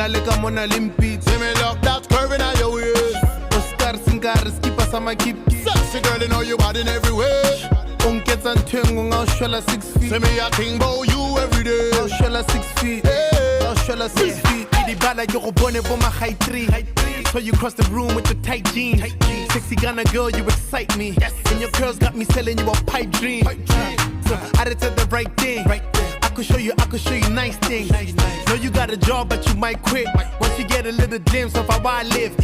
like I'm on Olympics. See me lock that curve in your waist. Oscar Singaris, keep us on my keep. Sexy girl, you know you bad in every way. Don't get on tongue, I'll show her 6 feet. See me a king about you every day. I'll show her 6 feet. I'll show her 6 feet. The bad like you're born for my high 3. So you cross the room with the tight jeans. Sexy Ghana girl, you excite me. And your girls got me selling you a pipe dream. So I did the right thing. I could show you nice things. Know you got a job, but you might quit. Once you get a little glimpse of how I live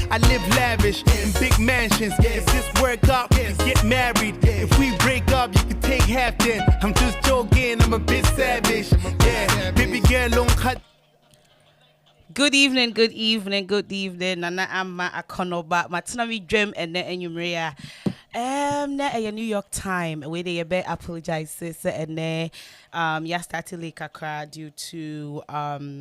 lavish in big mansions. If this work out, we get married. If we break up, you can take half then. I'm just joking, I'm a bit savage. Yeah, baby girl, long cut. Good evening. Nana Amma Akonoba. Matinami Dream and Enyumrea. Na a New York time where they be apologize and ya started late kakra due to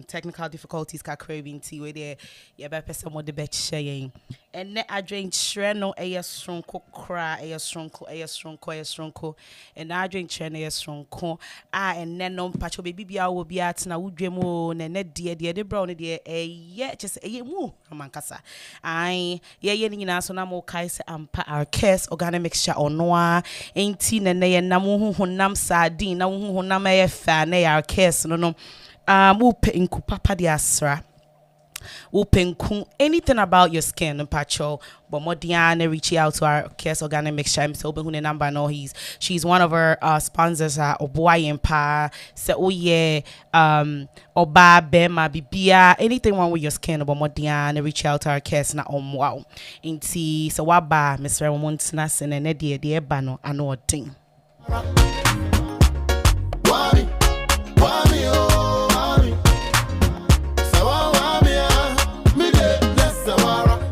technical difficulties kakra binti where they ya be person mo de be sharing and ne Adwenkyer no a stronko kra a stronko and Adwenkyer no a stronko and ne no pacho baby bia wo bia na wudwemu ne de brown de yeah just mu amankasa ai ye nyina so na mo kai se ampa our case organic mixture onoa enti ne ye nam honam sardine na honam e fa na our case no mo penku papa de asra penku anything about your skin pacho but more Diana reach out to our case organic mixture so be hune number no she's one of our sponsors oboy pa say oh yeah oba bema bibia anything wrong with your skin but more Diana reach out to our case na wow inti so waba Mr. Womontina sene ne de ba no ano odin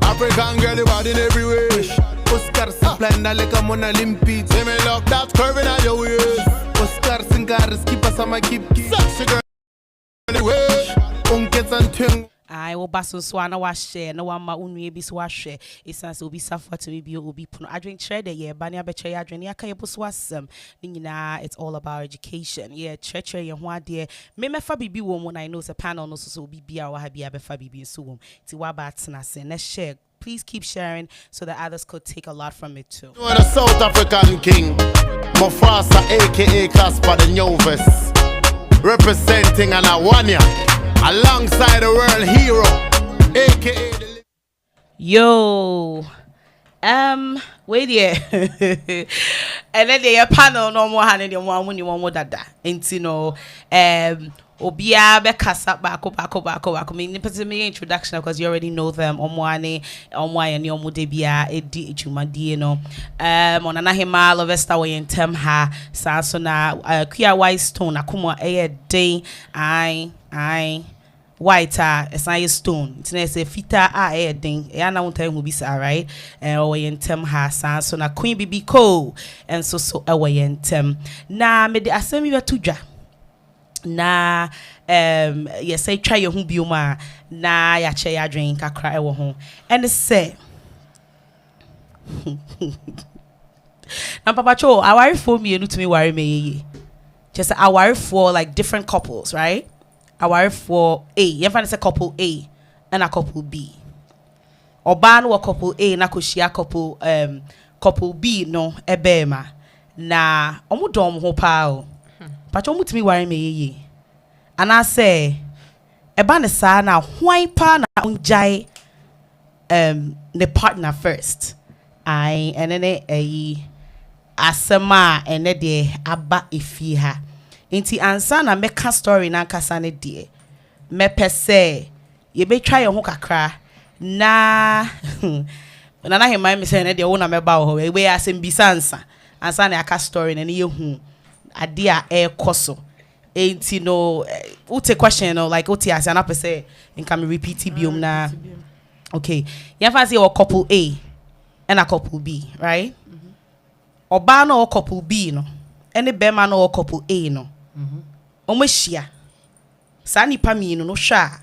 African girl, you bad in every way. Oscar Singaris, like I'm on Olympics. See me lock that curve in your waist. Oscar Singaris, keep us on my keep. Sexy girl, anyway. Don't get on tongue. I will basso swana wash share no one ma unwe bi so ahwe esan se obi safa to me bi obi puno Adwenkyer de ye ba ne abetche ya adwene aka ye boso asem ni nyina it's all about education yeah church ye ho ade me mefa bibi wo mu na I know the panel no so obi bia wa ha bia befa bibi so wo ti wa ba tena se na share please keep sharing so that others could take a lot from it too. You are the South African king Mufasa aka Casper the Novice representing an Adwenkyer alongside the world hero, aka yo, wait here, and then the panel no more hand in one when you want more dada. Ain't no, Obia be kasa bako. Me introduction because you already know them. Omwane and Yomudebia edi jumadi no. Onana hima lovesta we intem ha sansona kuya white stone akuma day I white esan stone tina say fita den e na won time bi sa right we intem ha sansona queen bibi ko and so we intem na me de asemi betudwa na yes say try your hu bioma na ya che ya drink kakra e wo ho and say na papa cho aware for me enu to me worry me just aware for like different couples right aware for A you find say couple A and a couple B oba no couple A na koshia couple B no ebema na omudom ho pa o but omu to me worry me ye and I say eba ne sa na hwan pa na unjai the partner first I and then asema ene de aba efi ha nti ansa na meka story na nkasa ne de me pese ye be try ho kakra na na hema me say ne de wo na me ba ho we asem bisansa ansa na aka story na ne ye hu ade a ekoso enti no ute question no like ute asa na pese nka me repeat biom na okay you fancy your couple A and a couple B right oba no couple B no any bema no couple A no omehia sa nipa mi no hwa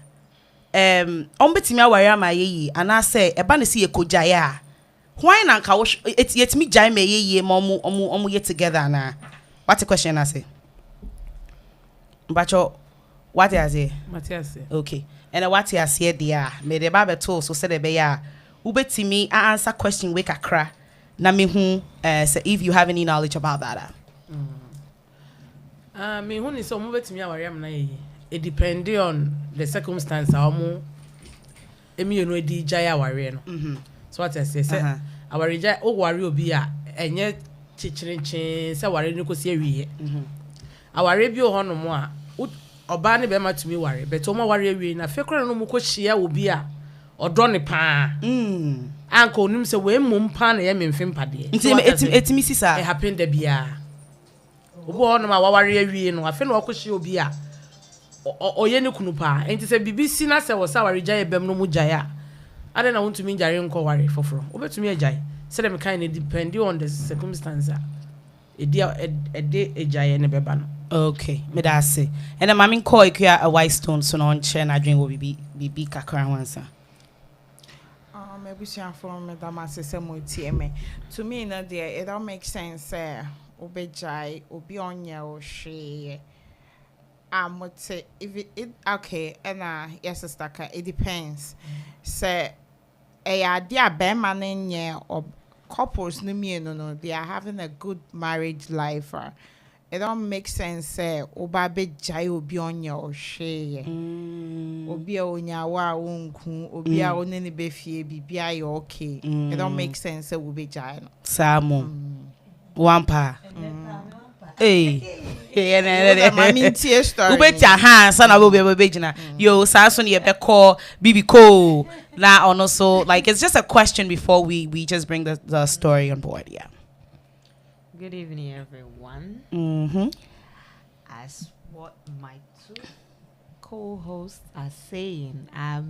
ombetimi aware ama yeyi ana say eba ne se yekojaye a hwan na nka wo yetimi jai me yeyi ma omu ye together na what the question I say bacho what I say Matias okay And what you see there, me the Bible told so said be ya. Ubeti me answer question we kakra. Na me hu say if you have any knowledge about that. Me hu ni so mo betimi aware am na ye. It depends on the circumstance how mo emi eno edi jai aware no. So what I say aware jai o ware obi a enye chichirinchi say ware ni kosi awie. Aware bi o hono mo a oba ne be ma tumi ware but o ma ware awie na fe kora no mo ko hia obi a odo ne pa. Anko nim se we mum pa na ye memfem pade. Etimi sisa. It happen da bia. Obo hono ma ware awie no afe na o ko hia obi a oye ne kunu pa enti se BBC na se wo sa ware gya ebem no mu gya ade na wontumi gyare nko ware foforo obetumi agyae se dem kan depend on the circumstance ede agyae ne beba no. Okay, me da say and ma min call ikua a white stone so no on chair na adwen wo bibi kakra wansa. Mebusia from me da ma se mo tie me to me na there it all makes sense obejai obi onye o hwe would say if it okay and yes sister it depends say dia be man or couples no me no they are having a good marriage life it don't make sense say oba be jai obi onya o hwe obi a onya wa wonku obi a onene be fie bibia ye okay it don't make sense say we be jai no Samu wampa hey Ubeti aha sana be gina yo saso ne be call bibi ko na ono so like it's just a question before we just bring the story on board. Yeah. Good evening everyone. As what my two co-hosts are saying, I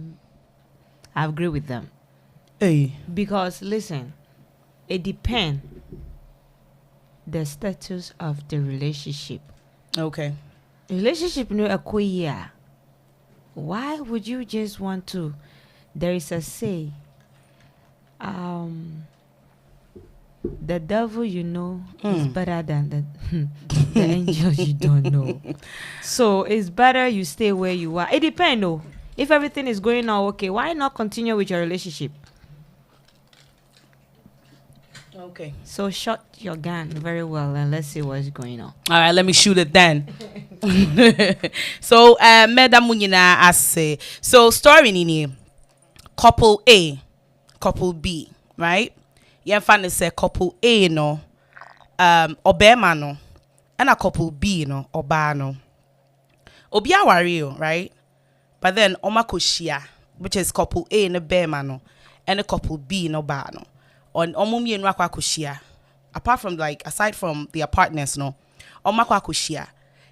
agree with them. Hey. Because listen, it depends the status of the relationship. Okay. Relationship no akoya. Why would you just want to? There is a say. The devil you know is better than the angels you don't know. So it's better you stay where you are. It depends though. If everything is going on okay, why not continue with your relationship? Okay. So shut your gun very well and let's see what's going on. All right, let me shoot it then. So, Madam Munyina say, so story nini, couple A, couple B, right? You find say couple A no, obema no, and a couple B no, oba no. Obia wario, right? But then omakoshia, which is couple A no bema no, and a couple B no ba no. On omumi and rakwa kushia. Apart from like aside from their partners no, omakwa kushia.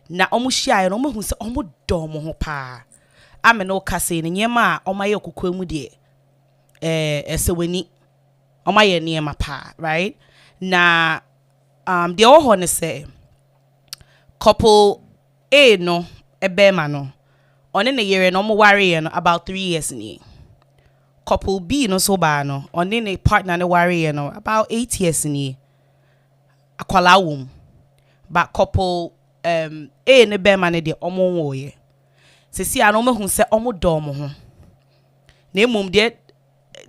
Na omushia and omo hu se omo domo ho pa. Ame no kase ne nyema omaye okukwemu de eseweni omaye nyema pa, right? Na the oho ne say couple A no ebema no. One ne yere no mo ware no about 3 years ni. Couple B no so ba no on a partner no worry no about 8 years ni akwala wom but couple A ne be man de omo wo ye se si an omo hu se omo dom ho na emum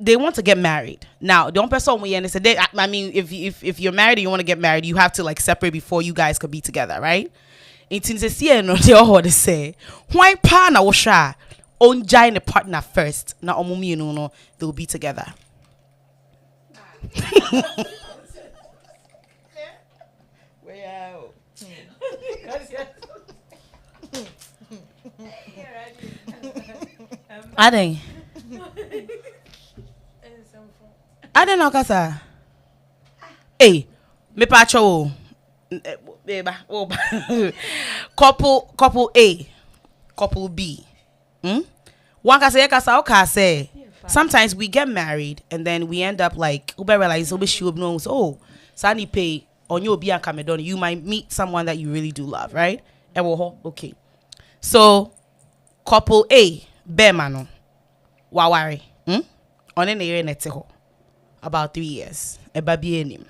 they want to get married now the one person we say they, I mean if you're married and you want to get married you have to like separate before you guys could be together, right? It's in the see no they all they say why pa na wo sha on join the partner first. Now, omumi no, they'll be together. Adeng. Adeng no kasa. Hey, me pacho. Couple A, couple B. One can say sometimes we get married and then we end up like Uber realize oh Sani pay on your be and you might meet someone that you really do love, right? And okay. So couple A Bemano Wawari on an area neteho about 3 years. A baby name.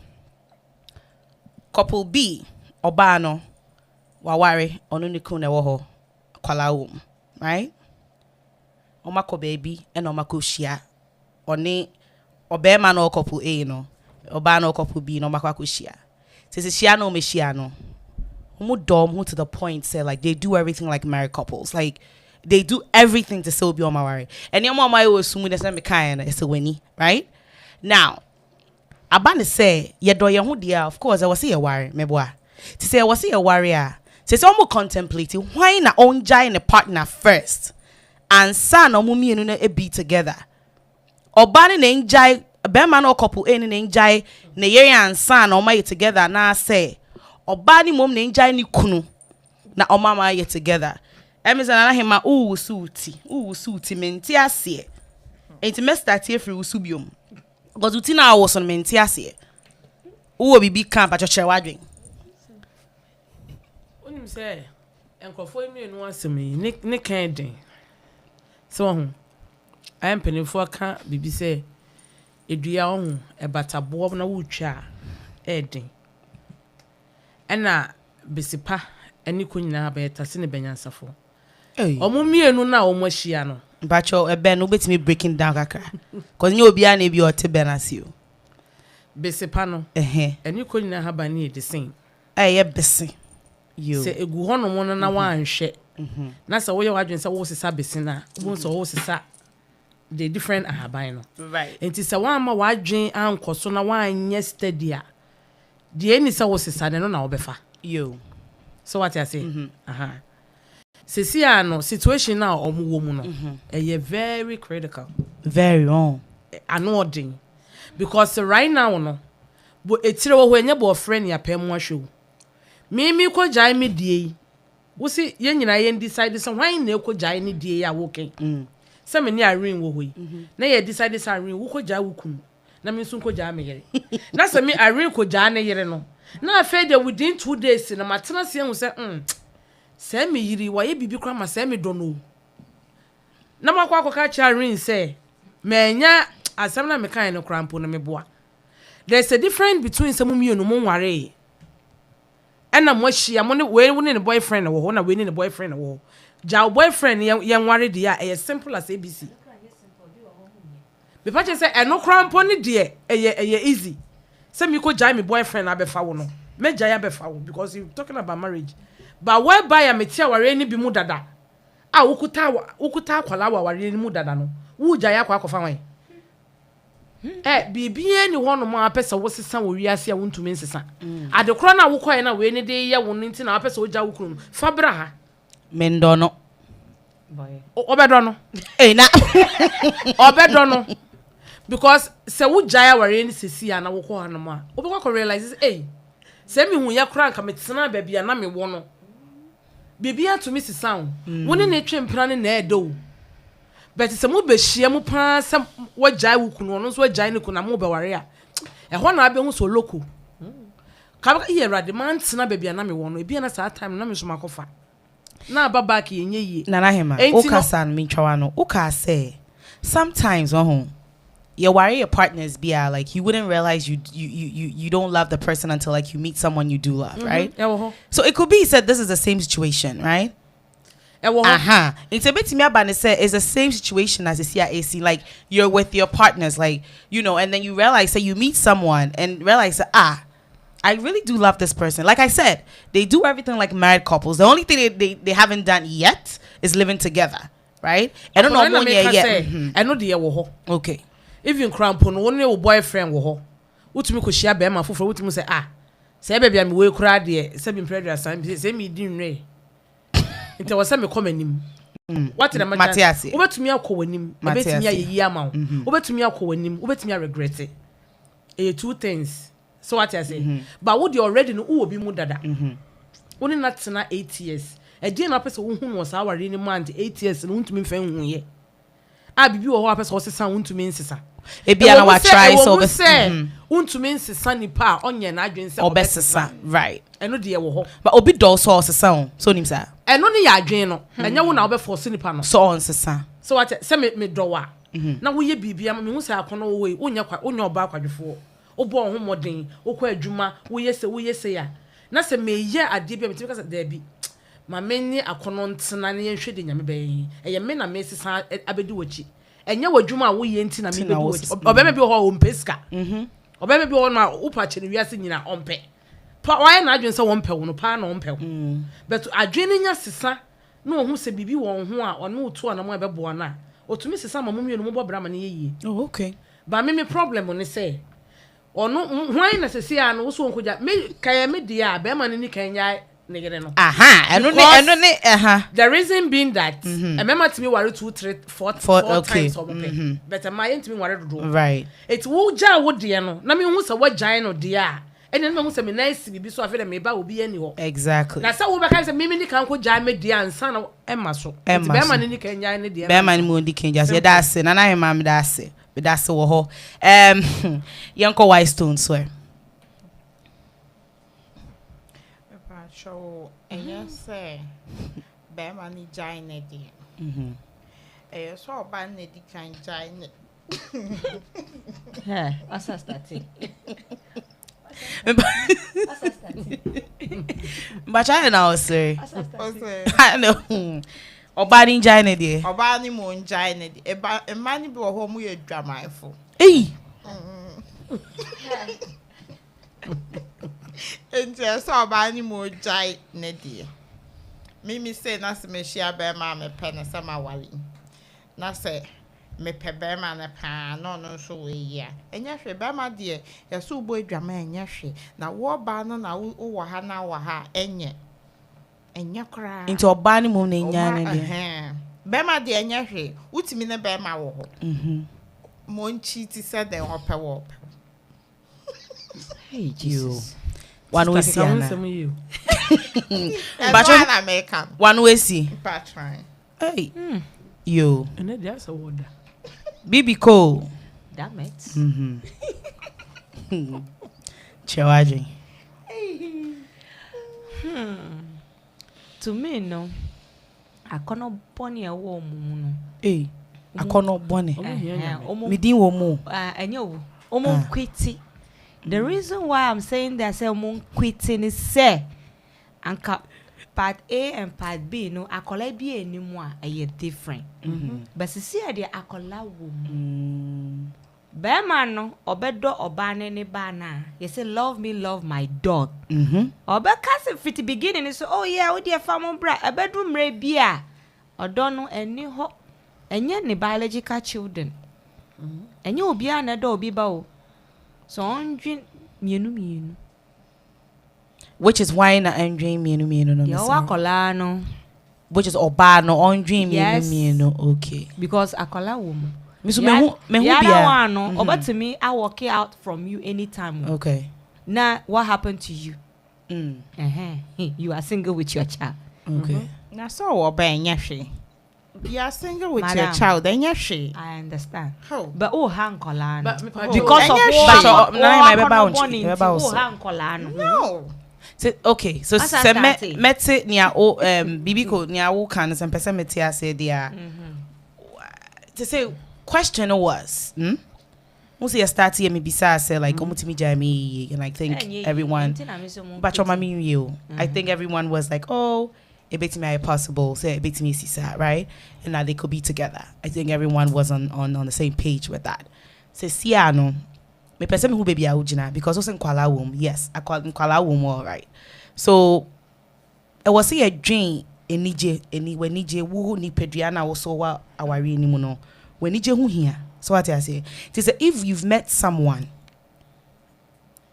Couple B Obano Wawari on unikune woho kwalaum, right? omako baby and omako shia one obema no couple A no oba no couple B no makwa shia say shia no me shia no omo dom who to the point say like they do everything like married couples like they do everything to still be on my worry and your mama was assuming that's me kind it's a winnie right now abane say ye do ye ho dia of course I was see a worry me boa to say I was see a warrior say some contemplating why na on jai a partner first and son or mummy no e be together obane na enjai be man or couple any na enjai na ye and son or my together na say obani mom na enjai ni kunu na o mama ye together emisa na hima suti menti ase enti me start here free usubiom because uti na wo so menti ase wo bibi camp achoche wadwen onim say enkrofo enu asemi ne kan den so ho am penifo ka bibi say edua ho e batabo na wutwa eden ena besipa ani ko nyina ba yeta se ne benyansafo omo mienu na omo ahia no bacho ebe no betimi breaking down kakra cause nye obi na bi ote benasio besipa no ani ko nyina ha ba ne de sen ye besi yo se egu ho no mo na wanhwe na se wo ye wadwen se wo sesa besi na wo so wo sesa the different ahaban no right enti se wan ma wadwen ankoso na wanye steady a de eni se wo sesa ne no na wo befa yo so what I say Sisi no situation now omu no very critical very wrong anodin because right now no bo etire wo enye bo friend ya pemu ahwe mimi ko jai me die wo si ye nyina ye decide so hwan na ko jai ne die ya wo ken se me ni arin wo hoi na ye decide sa arin wo ko jai wo kun na me sun ko jai me yere na se me arin ko jai ne yere no na afede within 2 days na matena se hu se se me yiri wa ye bibi kra ma se me do no na makwa akoka cha rin se menya asem na me kan no krampo na me boa there's a difference between some mienu mo nware and na mo hia mo ne we ne boyfriend wo ho na we ne boyfriend wo ja boyfriend ye nware dia e simple as ABC be pache say eno krampo ne de e easy say me ko jai me boyfriend abefa wo no me jai abefa wo because you talking about marriage but whereby am tia ware ni bi mu dada a ukuta akwala wa ware ni mu dada no wu jai akwa akofa wan bibie ni ho no mo apesa wo sesa wo wiase a wontumi nsesa adekro na wo koye na we ni de ye wo nti na apesa wo ja wo kunu fabra ha mendo no boy obedo no na obedo no because se wo jaya ware ni sesi ya na wo ko ha no ma wo be realize se mi hu ya kra nka metena ba bia na me wo no bibia to me sesa wo ni na twempra ne na edo but se mo be hia mo pa se wo jaya wo kunu no so jaya ne kunu na mo be ware a ho na abe hu so loko ka ba ye rade man tena ba bia na me wo no e bia na sa time na me so makofa na baba ka yenye yi na na hema o kasan mi twawa no o ka say sometimes your worry your partners be like you wouldn't realize you don't love the person until like you meet someone you do love, right? So it could be said this is the same situation, right? It's a bit me about say it's the same situation as a CIAC, like you're with your partners, like and then you realize that you meet someone and realize that I really do love this person. Like I said, they do everything like married couples. The only thing they haven't done yet is living together, right? I don't know yet. I know the wo ho. Okay. Even crampo no one your boyfriend wo ho. Utumi ko shia be ma foforo utumi say say be bia me we kura de say be predator san say me din re. Inte wo say me come anim. What the matter? Obetumi akọ wanim, obetumi ayeyi ama wo. Obetumi akọ wanim, obetumi regret it. 2 things. So what I say? But what you already know who will be mu dada. Only not na 8 years. A day na person who was our really man 8 years and won't me fen hu ye. Bibi wo ho person say san won't me nsesa. E bia na wa try so be say won't me nsesa ni pa onye na adwen say obesesa, right. Eno de wo ho. But obi do so sesa so nim sa. Eno ne ya adwen no. Enya wo na wo be force ni pa no. So on sesa. So what say me do wa. Na wo ye bibia me hu say akono wo we onya oba akwadwefo. Obo ho modern okwa adwuma wo yese ya na se me ye ade bia me timi ka se da bi ma menni akono ntena ne yɛhwɛ de nyame bɛyi ɛyɛ me na mesesa abedi wɔchi ɛnyɛ wadwuma a woyɛ nti na me bedi wɔchi ɔbɛma bi wɔ hɔ a ɔmpɛ sika ɔbɛma bi wɔ hɔ na wopa kyɛ ne wiase nyina ɔmpɛ pa wayɛ na adwen sɛ wɔmpɛ wo no pa na ɔmpɛ wo but adwen ne nya sesa na ɔhu sɛ bibi wɔ ho a ɔne wo to anamo ɛbɛboa na ɔtumi sesa ma mumie no mo bɔ bra ma ne yie Oh, okay. ba me problem ne sɛ ɔno hwan na sesi a no wo so nkogya me kaya me dia be ma ne ni kanya ne gere no ɛno ne the reason being that mema timi ware 2 3 4 okay. times omo but my timi ware dodo right it wo ja wo de no na me hu sɛ wo gyan no de a ɛne me hu sɛ me nice bibi so afi na me ba obi ani hɔ exactly na sɛ wo bɛka sɛ me ni kan ko gyan me de ansa na ɛma so be ma ne ni kanya ne de be ma ne mo ndi kanya so da ase na na ma me da ase be da ase wo hɔ yanko white stone swear show and yes Bema ni giant idea. So ban the kind giant. Yeah, what's that starting? But I know, sir. I know. Obani giant idea. Obani moon giant. A man be a home with drama. Hey. And just saw Barney more giant nedia. Mimi say, Nas me share bear mamma pen a summer wally. Na say, me pe bear man a pan, no, so we ya. And yes, bear my dear, a so boy drama and yashi. Now, war banner now, oh, hana, waha, and yet. And ya cry into a bani moon in yan. Bear my dear, and yashi, what's mean a bear my woho? Mon cheaty said they were per Hey, Jesus. One way see you. But I make come. One way see. Patron. Hey. You. And then there's a word. Bibi Cole. Damn it. Chewaji. To me, no. I cannot bonny a woman. Hey. I cannot bonny. Midin womo. And you, almost quitty. The reason why I'm saying that say quitting is say anka part A and part B no akola bi anymore are different. But see the akola woman. Be man no obedo obane ne ba na. You say love me love my dog. Obe case fit beginning is oh yeah we dey farm bra a bedroom re bia. Odo no eni ho enye ne biological children. Enye obi a na do obi ba o. So on drink mienu. Which is why na dream mienu no. Ya wakola no. Which is oba no on dream mienu. Okay. Because akola woman. Me so me hu bia. Ya no obatimi I walk out from you anytime. Okay. Now what happened to you? You are single with your child. Okay. Na so oba yashi. You are single with Madam, your child, then yashi. I understand. How? But hankola no. But Because of But now my hankola no. No. So, okay, so se mete nia o bibi ko nia wo kan se pese mete ase dia. To say question was, Mo say start here me bisa say like omutimi jami and I think everyone but your mommy you. I think everyone was like, "Oh, it bet me possible, say it bet me sisa, right?" And now they could be together. I think everyone was on the same page with that. Say siano me person who baby aujina because also in kwala womb. Yes, I call in kwala womb all right. So it was a dream in nije when nije wu ni pedriana also wa awari ni muno when nije hu here. So what I say, if you've met someone,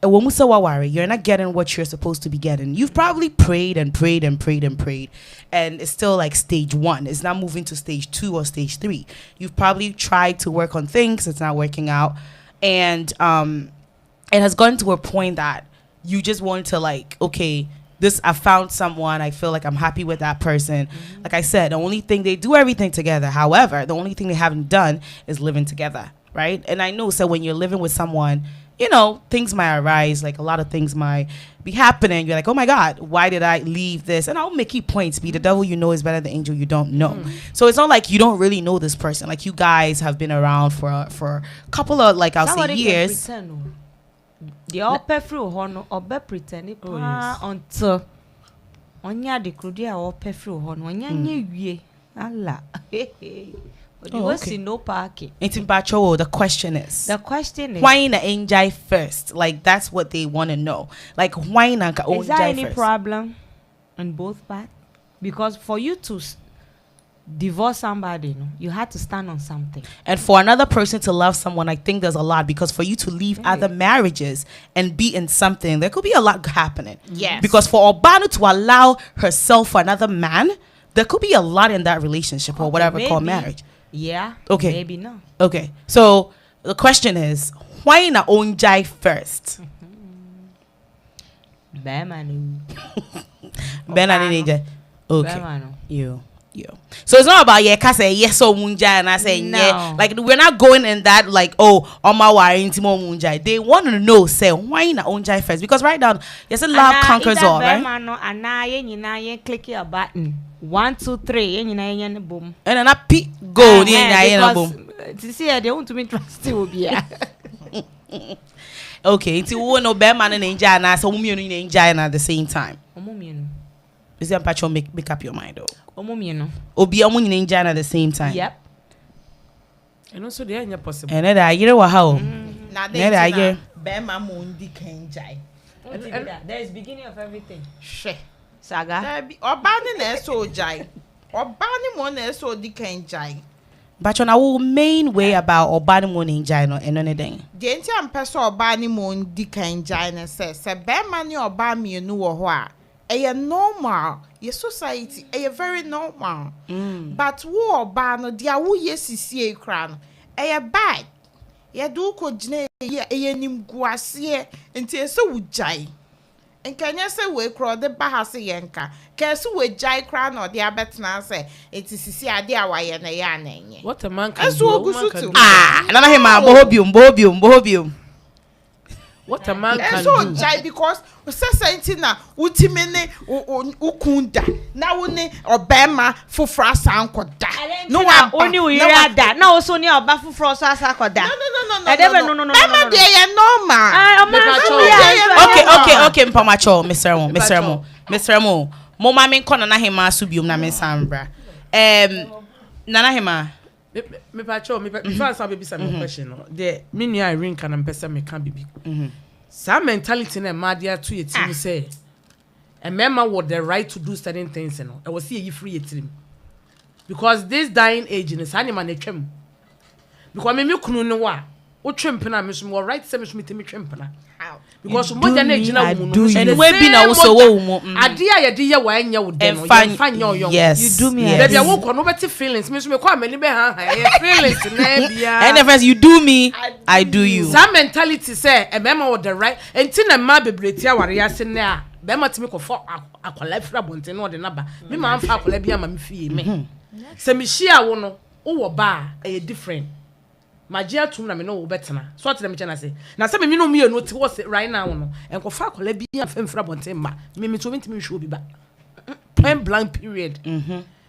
you're not getting what you're supposed to be getting. You've probably prayed and prayed and prayed and prayed, and it's still like stage 1. It's not moving to stage 2 or stage 3. You've probably tried to work on things, it's not working out, and it has gotten to a point that you just want to like, okay, I found someone, I feel like I'm happy with that person. Like I said, the only thing they do everything together. However, the only thing they haven't done is living together, right? And I know, so when you're living with someone, you know, things might arise, like a lot of things might be happening. You're like, oh my God, why did I leave this? And I'll make you points. Be the devil you know is better than the angel you don't know. So it's not like you don't really know this person. Like you guys have been around for a couple of, like, I'll say years. The upper through honor or be pretending until Onya de krudi a opefri ho no onya nye wie. Allah. But you was in no parking. The question is. Why na enjoy first? Like that's what they want to know. Like why na enjoy first? Is there any problem on both parts? Because for you to divorce somebody, you had to stand on something. And for another person to love someone, I think there's a lot. Because for you to leave other marriages and be in something, there could be a lot happening. Yes. Because for Obano to allow herself for another man, there could be a lot in that relationship or whatever called marriage. Yeah. Okay. Maybe no. Okay. So the question is, why na onjai first? Bemanu. Benani. Okay. Bemanu. You. So it's not about say yes or munjai and I say yeah. Like we're not going in that like on my wire intimo munjai. They want to know say why na onjai first, because right now yes love conquers all, right? And now you click your button. 1, 2, 3, boom. And then I pick go boom. To see they want to be trusted will be. Okay, it's one no bear man and enjoy and I so enjoy at the same time. Is that patch make up your mind though? Obi enjoy at the same time. Yep. And also they are possible. And then I hear what how. Now they bear man mundi kenjai. There is beginning of everything. She. Saga. Obani na so jai. Obani mo na so di kenjai. But on our main way about Obani mo enjoy no and anything. The enti ampeso obani mo di kenjai na se bear man ni oba mienu wo ho a. Eye normal. Your society eye very normal. But wo oba no dia wo yesisie kra no. Eye bad. Ye do ko gine eye nim guase enti ese wo jai. Nkanya se we kro de bahase yenka kesu we jai kra no de abetna se etisisi ade awaye na ya na enye what a man can do. Nana hima bohobium what a man can so do. Jai because sesenti na utime ne ukunda na woni obema fofra sankoda no wa oni uyira da na oso ni oba fofro so asakoda no ema de ye normal okay mpamacho Mr. Mo mo ma me kono na hema so biom na me sambra nana hema me pacho me first have be some question no the me nua Irene kan pesa me kan bibi some mentality na ma dia to yetim say a member with the right to do certain things no I was see you free yetim because this dying age in animal na twem because me kunu no wa o twem na me so mo right say me so me twem na because mo ja na gina wo no and we be na wo so wo mo ade a ye de ye wa anya wo de no yes you do me baby wo ko no better feelings me so me ko amani be han feelings na bia and if you do me I do you that mentality say e mema with the right enti na ma bebreti aware ase na a be ma timi ko fo akola fira bonte no de naba me ma amfa akola bia ma me fie me se me hia wo no wo ba e different magia tum na me no wo betena so ate na me chana say na se me no me no ti wo right now no enko fa akola bia fira bonte ma me to me ntimi hwe obi ba point blank period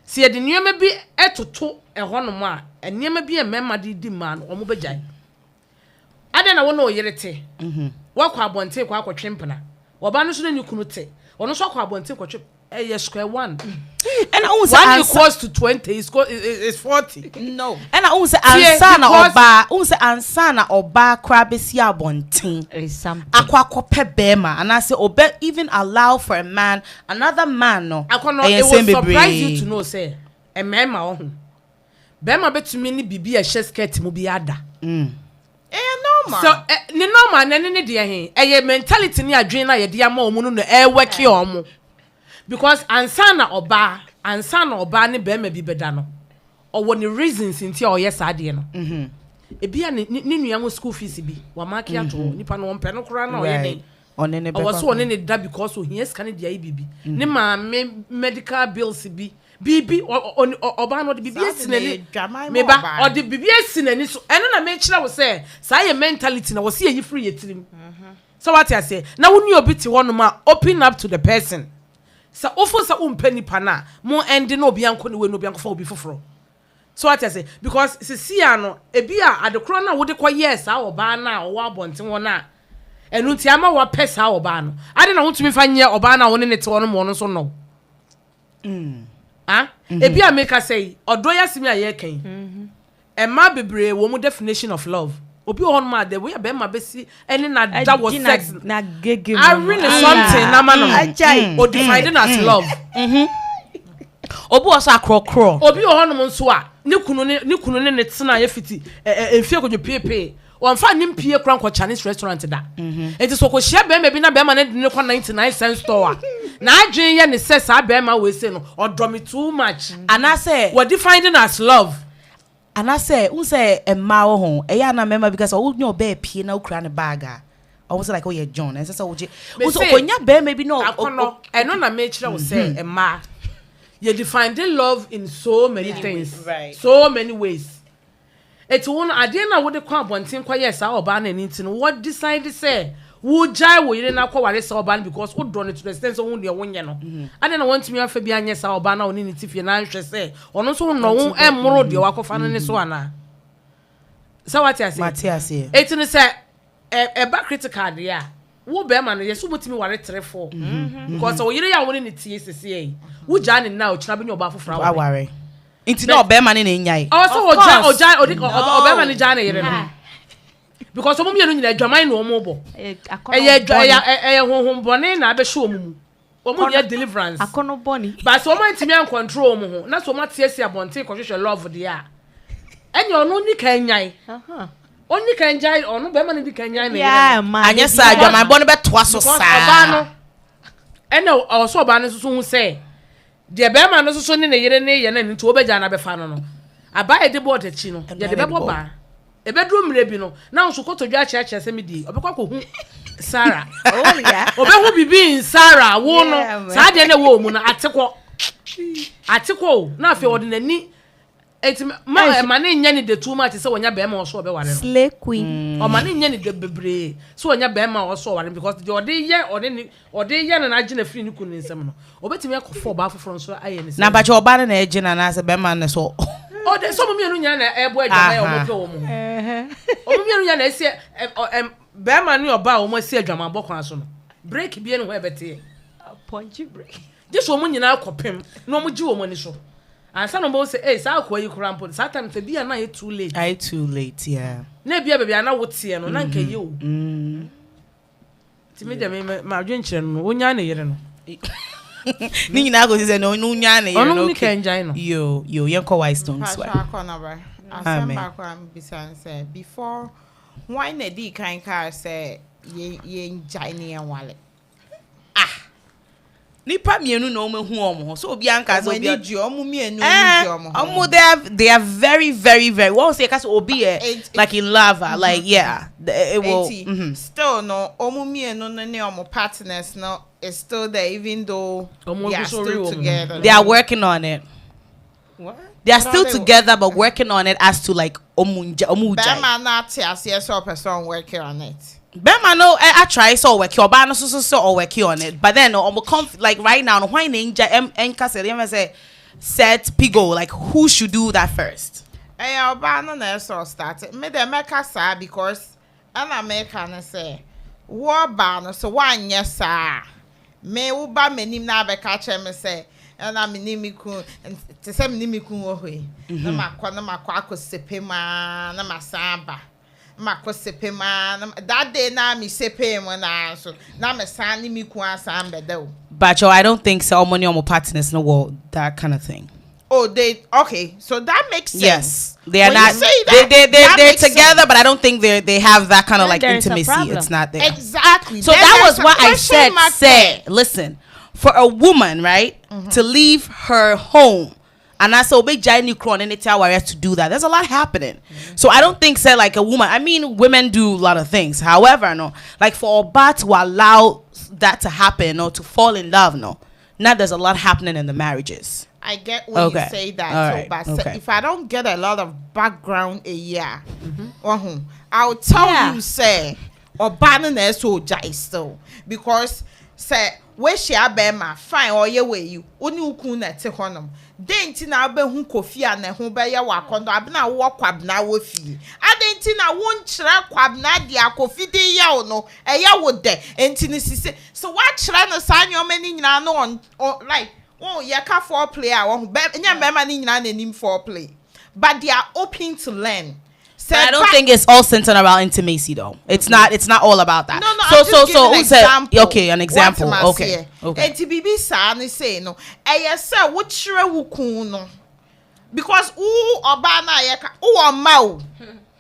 si e de niema bi etoto e hono mo a niema bi e mema di ma no omo begyan ade na wo no yerete wakwa abonte kwa akotwempena woba no so na nyukunu te ono so akwa abonte kwotwe square 1 and I was 1 equals to 20 is 40 no and I was ansana oba krabesi abonten is something akwakope bema and I say obe even allow for a man another man no it will surprise you to know say a mema ohun bema betumi ni bibi a share skirt mu bi ada normal so ni normal na ne de he eye mentality ni adwen na ye de ama omu no work your omu because ansana oba ne bema bi beda no owo ni reasons nti o yes ade no ebia ni nua mo school fees bi wa mark ya to nipa no won pe no kura na o ye ne onene be so onene da because o hia scan dia bibi ne ma medical bills bibi oba no de bibi esinani me ba o de bibi esinani so eno na me kira wo say sa ye mentality na wo say yi free yetirim so what I say na woni obi ti wono ma open up to the person sa ofo sa umpani pana mo end no obi anko ne we no obi anko fa obi foforo so what I say because see no ebi a adekro na wo de kwa yes a oba na o wa bonten wona enu ti ama wa pesa oba no ade na wotumi fa nye oba na wo ne te wono mo no so no Ebi a make us say odo ya simi aye kan. Emma bebre wo mu definition of love. Obi on ma the way be ma besi any na that was sex. Na gege. I really something na man. O defined as love. Obi also akrokro. Obi ohonom nso a ne kunu ne tsena ye fiti enfie ko pepe. Wan fa nim pie kran ko Chinese restaurant da. Enti so ko hia be ma bi na be ma ne de ne ko 99 cent store a. Na adwen ye ne se sa be ma we se no odro me too much. And I say We defined as love. And I say who say emma wo ho. E ya na mema because o nyo be pie na ukra ne bag a. I was like, oh yeah, John. And so oje. So konya be maybe no. Akono eno na me kire wo say emma. You define love in so many things. Right. So many ways. It's one idea na wo de kwa bontin kwa yes a oba na ni tin what decide say wo jai wo yire na kwa ware say oba because wo draw to the extent so wo de wonye no ade na want me afa bi anye say oba na oni ni tifie na hwe say ono so no wo emro de wakofa no ne so ana so what you say Matias it ni say e ba critical de ya wo be ma no yes wo botimi ware 3-4 because wo yire ya wo ni tie sese wo jai ni na o kira bi ni oba fofora wa ware. Inti no be man ne nyai. Also oja man jana yere no. Because omo mienu nyina adwaman no omo bo. Eye honhom bone na be hwe omo mu. Omo ye deliverance. Akono boni. But so omo ntimi an control omo ho. Na so omo tiesi abonte kohwehwe love de a. Enye ono ni kan nyai. Oni kan jai ono be man di kan nyai na yere. Anya sa adwaman bone be toa so sa. Oba no. Ene also oba no so hu say de be ma no so ne yere ne ye na nti obeja na be fa no no aba e de board achi no ye de be boba e be drum mre bi no na nso kotodwa achi achi ase me di obekwa ko hu Sarah Oh yeah. obehu bibi in Sarah wo no sa de na wo mu no atekwo na afi ordinary eti ma ne nya ni de too much se wonya be ma oso obe ware no Slay queen. o ma ne nya ni de bebre so wonya be ma oso ware because the ode ye na agina free ni kunu nsem no obetimi akofo ba foforo so aye ni Na ba che oba na egina na se be man ne so. o de so mo mienu nya na ebo adwama e omo pe wo mu o mo mienu nya na esi be ma ni oba o mo esi adwama bokwan so no break bi enu ho ebete Punchy break. just wo mo nyina akopem na o mo gi wo mo ni so ansa no bo say eh sa akwa yi kurampo sa time te bia na ye too late I too late, yeah. na bia bia na wotie no na nka ye o ti me de me ma adwenkyere no onya na yere no Ni nyina go say no nya na ono ni kan jai no yo yenko wise don't swear. Amen. Asemba kwa mbisan say before why na di kan car say ye njai ne yan wale. Nipa mienu no me hu omo so obi anka so obi Omo omo mienu ni omo. omo they are very very very what say cause obi like in lava like yeah it will still no omo mienu no ne omo partners no is still there even though they are still together. they are working on it. What? They are still together but working on it as to like omunja. Bema na tiasi so person working on it. Bema no I try so work your ban so working on it but then like right now why ninja enka say set pigo like who should do that first. Oba no na so start me dey make sa because ana make na say wo ba no so wanye sa me wo ba manim na be ka che me say ana me nimi ku te say me nimi ku wo hoi na makwa akosepema na masaba makosepema that day na me sepema na so na me san nimi ku asan bedo. But I don't think so money on partners no well that kind of thing. Oh, they okay. So that makes sense. Yes, they are when not. They're together, sense. But I don't think they have that kind of like There's a intimacy. problem. It's not there. Exactly. So Then that there's was a what I question mark said. there. Listen, for a woman, right, to leave her home. And I saw big giant Nikron and it's our to do that. There's a lot happening. So I don't think say like a woman. I mean, women do a lot of things. However, no, like for Oba to allow that to happen or to fall in love, no. Now there's a lot happening in the marriages. I get when you say that, All so, right. but Okay. if I don't get a lot of background a year, I'll tell you say or banana so jai still because say where she abema fine or ye way you only ukun at honum. Then tina be hun kofi and who be ya wakondo abna walk kwabna wofi. I didn't tina won't chra kwabna dia kofi de ya no a ya would de and tinisi say so what chra no sign your many no on like Oh, you can foreplay. I want to foreplay, but they are open to learn. But I don't think it's all centered around intimacy, though. It's not. It's not all about that. No. So who said? Okay, an example. Okay. And to be say no. Yes, sir. What sure no? Because obana yeka oma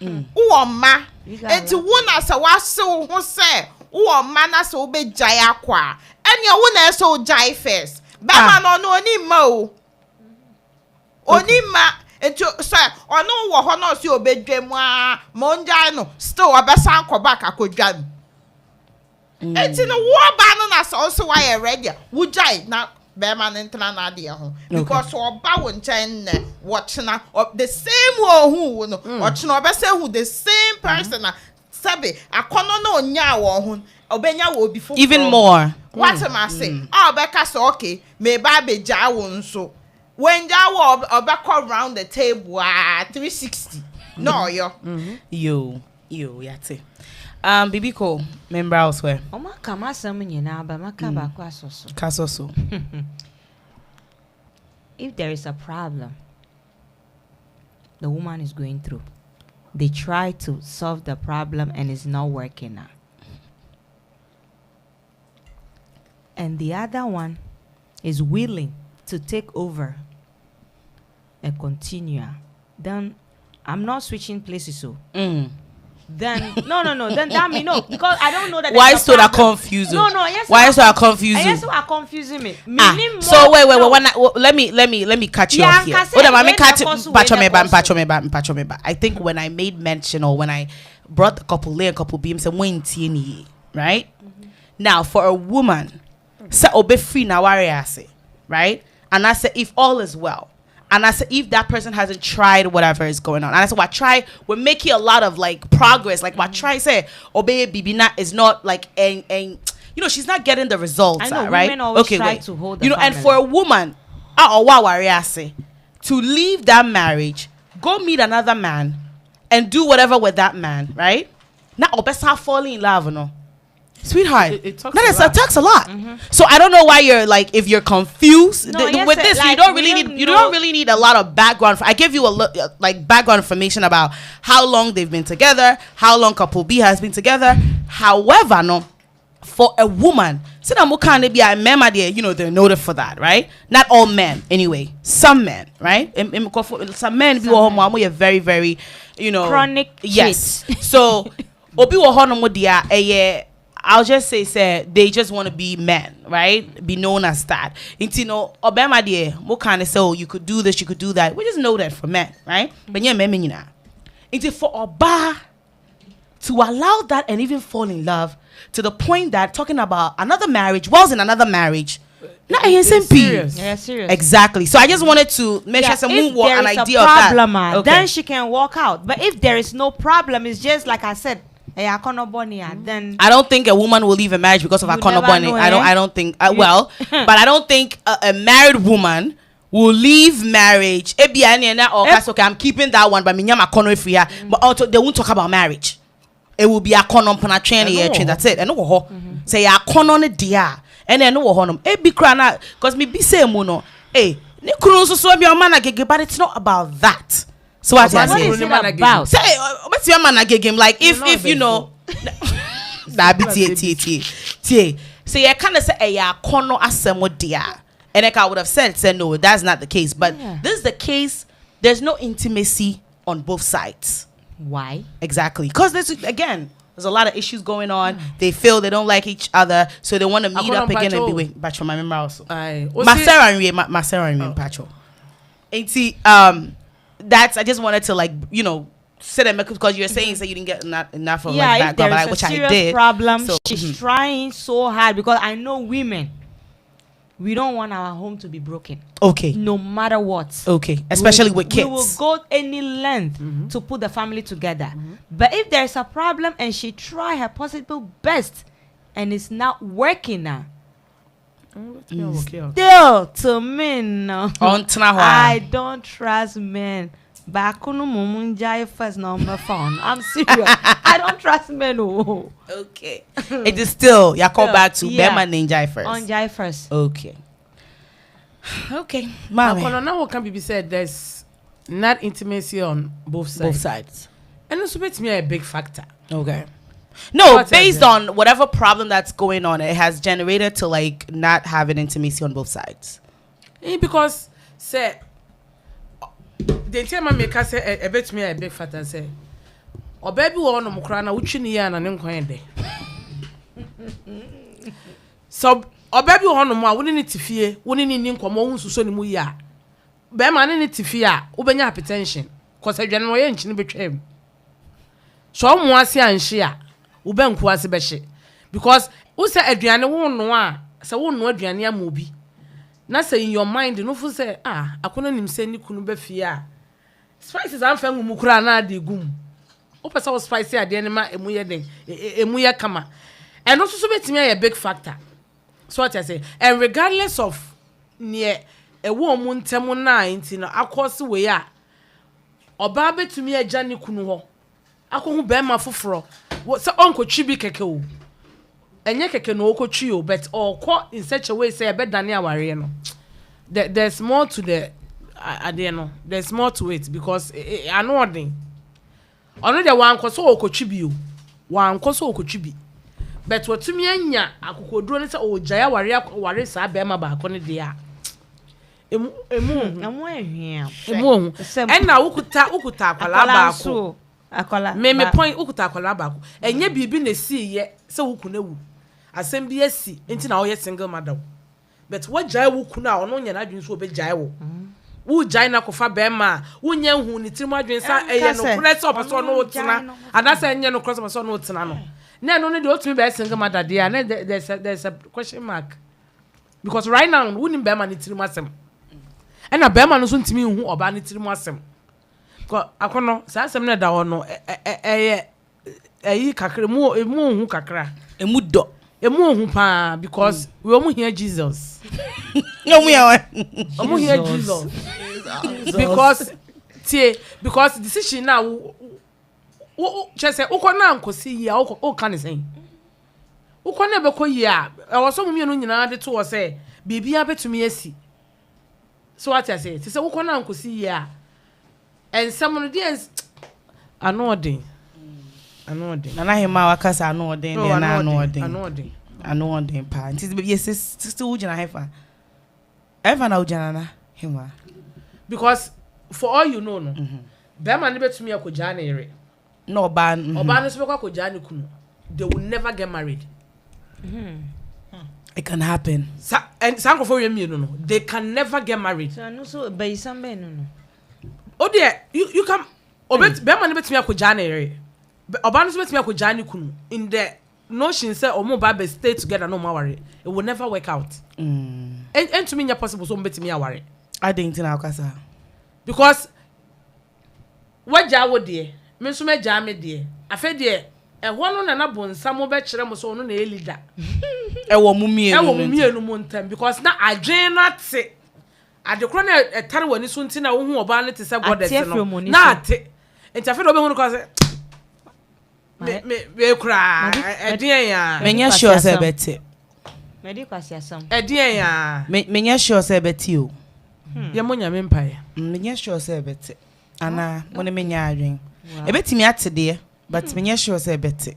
oma. And to one as a waso who say mana so be jaya kwa. And your one so jai first. Bama no ni mo. Onima. Enti sir ono wo ho no si obedwam a monja no still obesan ko back akodwam. Enti no wo ba no na so why ready wo jai na be man ntana na de ho because oba wo nchen ne watch na the same wo hu no watch na obese hu the same person na sabe akono na onya wo ho obenya wo bi fufu even more. What am I saying? Obeka so okay me ba be ja wo nso. When that was back around the table, 360. No, yo. Yo, yate. Bibi ko member elsewhere. Oma kama samunye na ba makaba kwa soso. Kasoso. If there is a problem the woman is going through, they try to solve the problem and it's not working out. And the other one is willing to take over and continue, then I'm not switching places. So then no. Then that me no because I don't know that. Why so that confusing? No. Yes. Why so that confusing? Yes, so are confusing me. So wait. Let me catch you off here. I think when I made mention or when I brought the couple beams and went right now for a woman, say obe free na warrior say right, and I say if all is well. And I said, if that person hasn't tried whatever is going on. And I said, we're making a lot of like progress. Like what try say, obey Bibina is not like, and she's not getting the results. I know, right? women always try to hold the family. And for a woman, to leave that marriage, go meet another man and do whatever with that man, right? Now, obesa falling in love, no? Sweetheart, it talks a lot. So I don't know why you're like, if you're confused with this, like, you don't really need a lot of background. I give you like background information about how long they've been together, how long couple B has been together. However, no, for a woman, they're noted for that, right? Not all men, anyway. Some men, right? Some men be very, very, chronic. Yes. So obi wo I'll just say they just want to be men, right? Be known as that. Obama dear, what kind of so you could do this, you could do that. We just know that for men, right? But yeah, men, for Oba to allow that and even fall in love to the point that talking about another marriage, was in another marriage. Not serious. Yeah, serious. Exactly. So I just wanted to make sure some more an idea of that. Okay. Then she can walk out. But if there is no problem, it's just like I said. Then I don't think a woman will leave a marriage because of Akono Bonnie. I don't think. But I don't think a married woman will leave marriage. Okay, I'm keeping that one, but but also they won't talk about marriage. It will be Akono Panatrain. That's it. And no, say Akono ne dia, and then no honum. Be crana because me be say mono. Hey, but it's not about that. So what is it about? Say, what's your man game? Like if you know, that be So you kind of say, "Yeah, kono asemo dia," and like I would have said, no, that's not the case. But this is the case. There's no intimacy on both sides. Why? Exactly, because there's a lot of issues going on. They feel they don't like each other, so they want to meet up again and be with. Pacho, my member also. Masera and Pacho. And see, that's I just wanted to sit and make because you're saying you didn't get enough of background, but which I did. Problem. So, she's trying so hard because I know women. We don't want our home to be broken. Okay. No matter what. Okay. Especially with kids. We will go any length to put the family together. But if there's a problem and she try her possible best and it's not working now. Still to men no. I don't trust men. First number phone. I'm serious. I don't trust men. Okay. It is still you call back to Bema Ninja first. On Jai first. Okay. Okay, mommy. Now what can be said? There's not intimacy on both sides. Both sides. And also, it's me a big factor. Okay. No, What's based that? on whatever problem that's going on, it has generated to like not having intimacy on both sides. Because say the time make us say a bit me a big factor say. Or baby wo no mukra na wutwi ya na ne nkwan de. So or baby wo no mo a woni ne tifie, woni ne ni nkomo hu suso ne mu ya. Be ma ne tifie a wo benya hypertension. Cause adwane no ye nchi ne betwam. So mo ase anhye a wo ben ku ase behye. Because wo say aduane wo no a, say wo no aduane am obi. Na say in your mind no fu say akona nim say ni kunu be fie a. Spices am fa ngumu kura na ade gum. Opa so spicy ade ne ma emu ye den emu ye kama and also so betimi a big factor. So what I say, and regardless of near a woman ntemu na nti no akose we a oba betumi agya ne kunu ho akohu be ma foforo so onko twi bi keke o enye keke no okotwi o but okọ in such a way say be dane aware no there's more to the ade no there's more to it because I know ordin ono de wan koso okotwi bi o wan koso okotwi bi but watumi anya akokoduro ne se o jaya ware sa be ma ba ko ne de a emu ehia emu en na ukuta akwala ba ko akwala me point ukuta akwala ba ko enye bibi na si ye se wuku na wu asem bi asi enti na wo ye single mother but what jaya wuku na ono nya na dwun so be jaya wo wu jai na kofa be ma wu nya hu ni tirim adwen sa eye no press up so no tena adasa nya no cross so no tena no na no ne de otumi be single mother there na there's a question mark because right now wu ni be ma ni tirim asem and na be ma no so ntimi hu oba ni tirim asem ko akono sa asem na da ho no eyi kakra mu hu kakra Emu do. Emu hu pa because we omu hear Jesus. No we are. Omu hear Jesus. Because decision now just say uko na nkosi ya uko kan say. Uko na be ko ya e wo so mu mienu nyina de to wo say bibia betumi asi. So what I say say uko na nkosi ya and someone dey anodin Nana hima wakasa anodin na anodin pa nti yes still ujina hefa ever na ujina na hima because for all you know no be man ne betumi akoja na ere no oba no so akoja na kunu they will never get married. It can happen. And sanko for you no they can never get married. so no so be sambe no Oh dear, you come obet be man ne betumi akoja na ere oba no so betumi akoja na kunu in the notion say omo ba be stay together no ma worry it will never work out. And to me nya possible so betumi aware ADINKRA akasa because waja wo de me so meja me de afa de ho no na bonsam be kire mo so no na elida e wo mumienu mo ntam because na adwen na te adekro na etare wani so nti na wo hu oba ne te se goddess no na ate enti afa do be hu no ko se me kura edien ya menya sure say beti me di kwasi asam edien ya menya sure say beti o ye mo nya me mpae menya sure say beti ana mo ne menya adwen e betimi ate de but menya sure say beti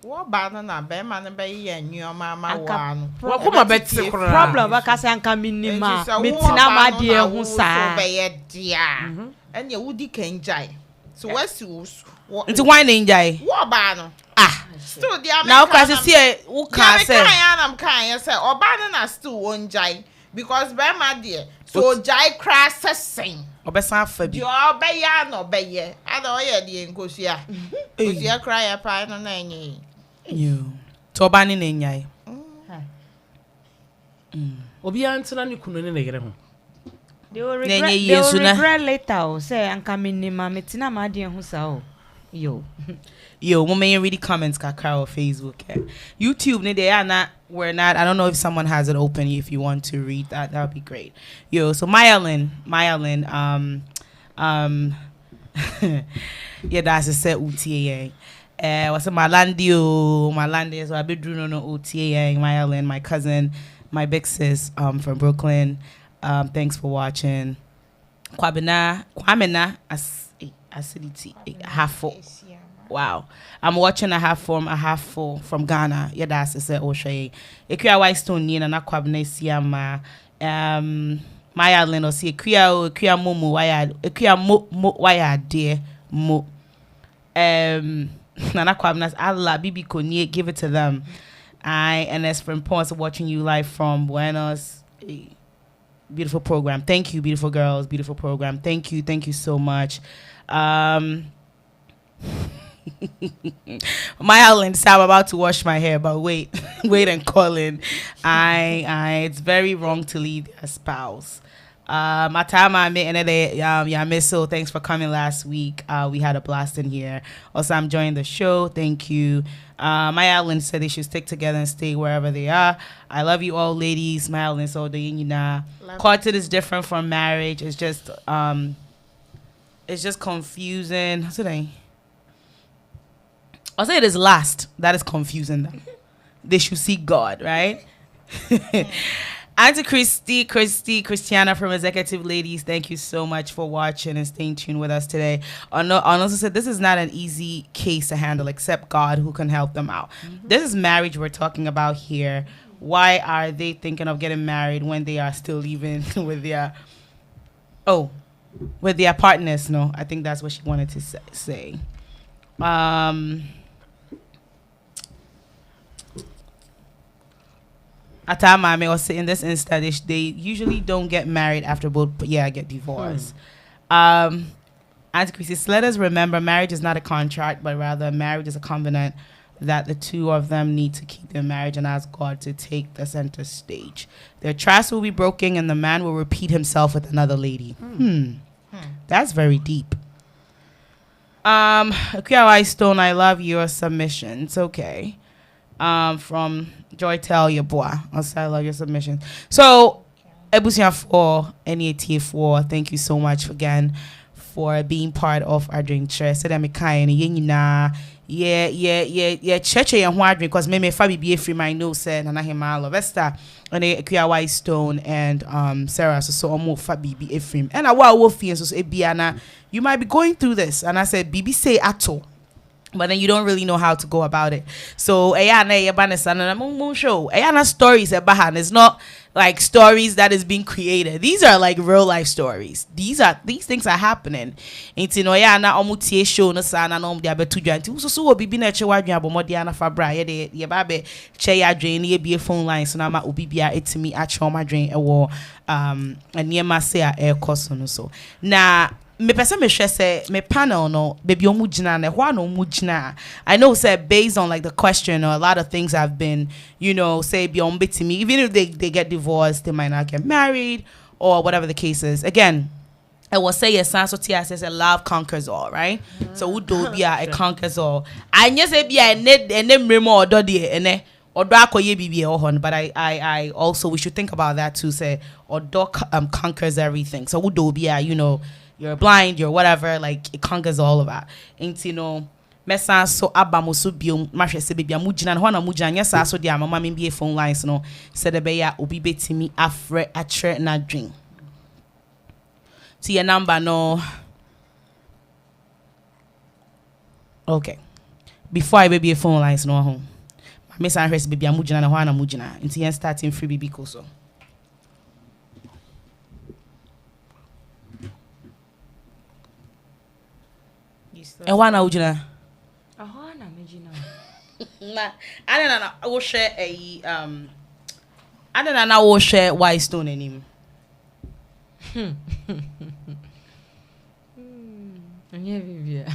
wo ba no na be ma no be ye nyoma ma wa no wo kuma beti kura problem ba kasa anka minima metina ma de hu sa be ye dia enya wudi kanjai so wasi nti why na njai wo ba no still dia na o kwase see wo ka say am kan say oba no na still won jai because be ma de so jai crash sen obesan afa bi yo be ya no be ye ada o ye de nkosua nkosua cry ya pa no na enyi you to oba ni na njai obi antina ne kunu ne yere ho they will regret later say anka minima metina ma de hu sa o yo may read the comments kakra on Facebook YouTube we're not I don't know if someone has it open if you want to read that would be great. So Myalyn yeah that's a set UTA what's a Malandi so I be doing no UTA Myalyn my cousin my big sis from Brooklyn. Thanks for watching. Kwamena acidity half full. Wow. I'm watching a half full from Ghana. Yeah, that's it. Oshay. Ekuya white stone ni na kwabena siama. My island or see ekuya momo why ekuya mo why dear mo. Nana kwabena Allah bibi konye, give it to them. And as from Ponce watching you live from Buenos. Beautiful program. Thank you, beautiful girls. Beautiful program. Thank you so much. My island, so I'm about to wash my hair, but wait and call in. It's very wrong to leave a spouse. My time I met another miss, so thanks for coming last week. We had a blast in here. Also, I'm enjoying the show. Thank you. My island said they should stick together and stay wherever they are. I love you all, ladies. My island, so the courting is different from marriage. It's just confusing. What's it? I'll say it is last. That is confusing them. They should see God, right? Auntie Christiana from Executive Ladies, thank you so much for watching and staying tuned with us today. And also said this is not an easy case to handle, except God who can help them out. Mm-hmm. This is marriage we're talking about here. Why are they thinking of getting married when they are still living with their partners? No, I think that's what she wanted to say. Atama also in this instance, they usually don't get married after both get divorced. Auntie Chrissy, let us remember marriage is not a contract, but rather marriage is a covenant that the two of them need to keep their marriage and ask God to take the center stage. Their trust will be broken and the man will repeat himself with another lady. That's very deep. Akuya Stone, I love your submissions. Okay. From Joy Tell your boy. Also, I love your submission. So, Ebusia 4, NEAT 4, thank you so much again for being part of Adwenkyer3. So that me kind church and why because me fabi be free my nose said and I him all of Esther and Akuya Stone and Sarah so almost fabi be Ephraim and I will feel so Biana you might be going through this and I said BB say at all. But then you don't really know how to go about it. So, show. Stories it's not like stories that is being created. These are like real life stories. These things are happening. Show no sana no dia betu dwanti. So obi na che wadwan abomodia na fabra ye de babe che ya dwen ye be phone line so na ma obi bia etimi a che o ma dwen e wo aniema se a e koso no so. Na me person me share say me panel no baby omu jina na hwa no omu jina. I know say based on like the question or a lot of things have been say be on to me even if they get divorced they might not get married or whatever the case is. Again, I will say yes so tia says love conquers all, right? So would do be a conquers all. I just say be a net and then more or die and but I also we should think about that too. Say or dog conquers everything. So would do be a you're blind, you're whatever, like it conquers all of that. Ain't mesa so abamusu biom mahwe se bebia mugina no na mugina nyesa so dia mama me be phone lines no said the be ya obi betimi afre atre na dwen. See your number no. Okay. Before I be phone lines no home. Mesa ahwe se bebia mugina no na mugina. Until you starting free baby koso. Ewana ujina. Ahona mejina. Na I will share a I don't know will share white stone in him. Anya bibia.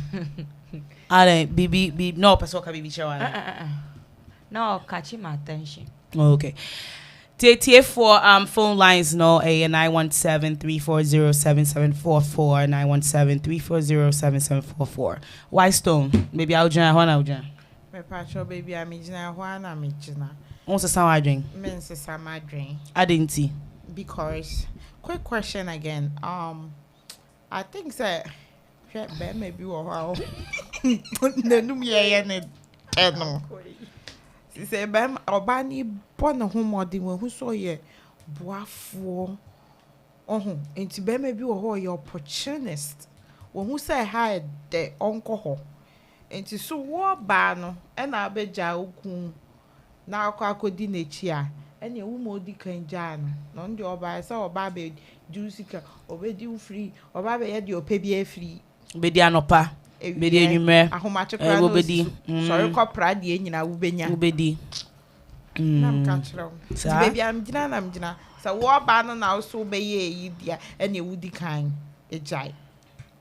Ale bibi no pasoka bibi chawana. No, catch my attention. Okay. TTA for phone lines no a 917-340-7744 917-340-7744. White stone maybe I'll join Hwana. Me patrol baby I'm jina Hwana me jina. What's the sound I drink? Men say sama drink. I didn't see. Because quick question again. I think that maybe wow. No me no. Si se bem obani bona ho modi won so ye boafo. Ohun enti bem bi wo ho ye opportunist. Wo hu say ha de onko ho. Enti so wo ba no e na abeja okun na akodi n'echi a ene wo mo di kan ja no ndi oba say oba be jusika obedi free oba be ye de opebi e free Bedi anopa bedi enwume ahomache kra no obedi sorry kopra de nyina wo benya obedi nam ka chiro baby am gina so wo ba no na so be ye yi dia ene wo di kan ejai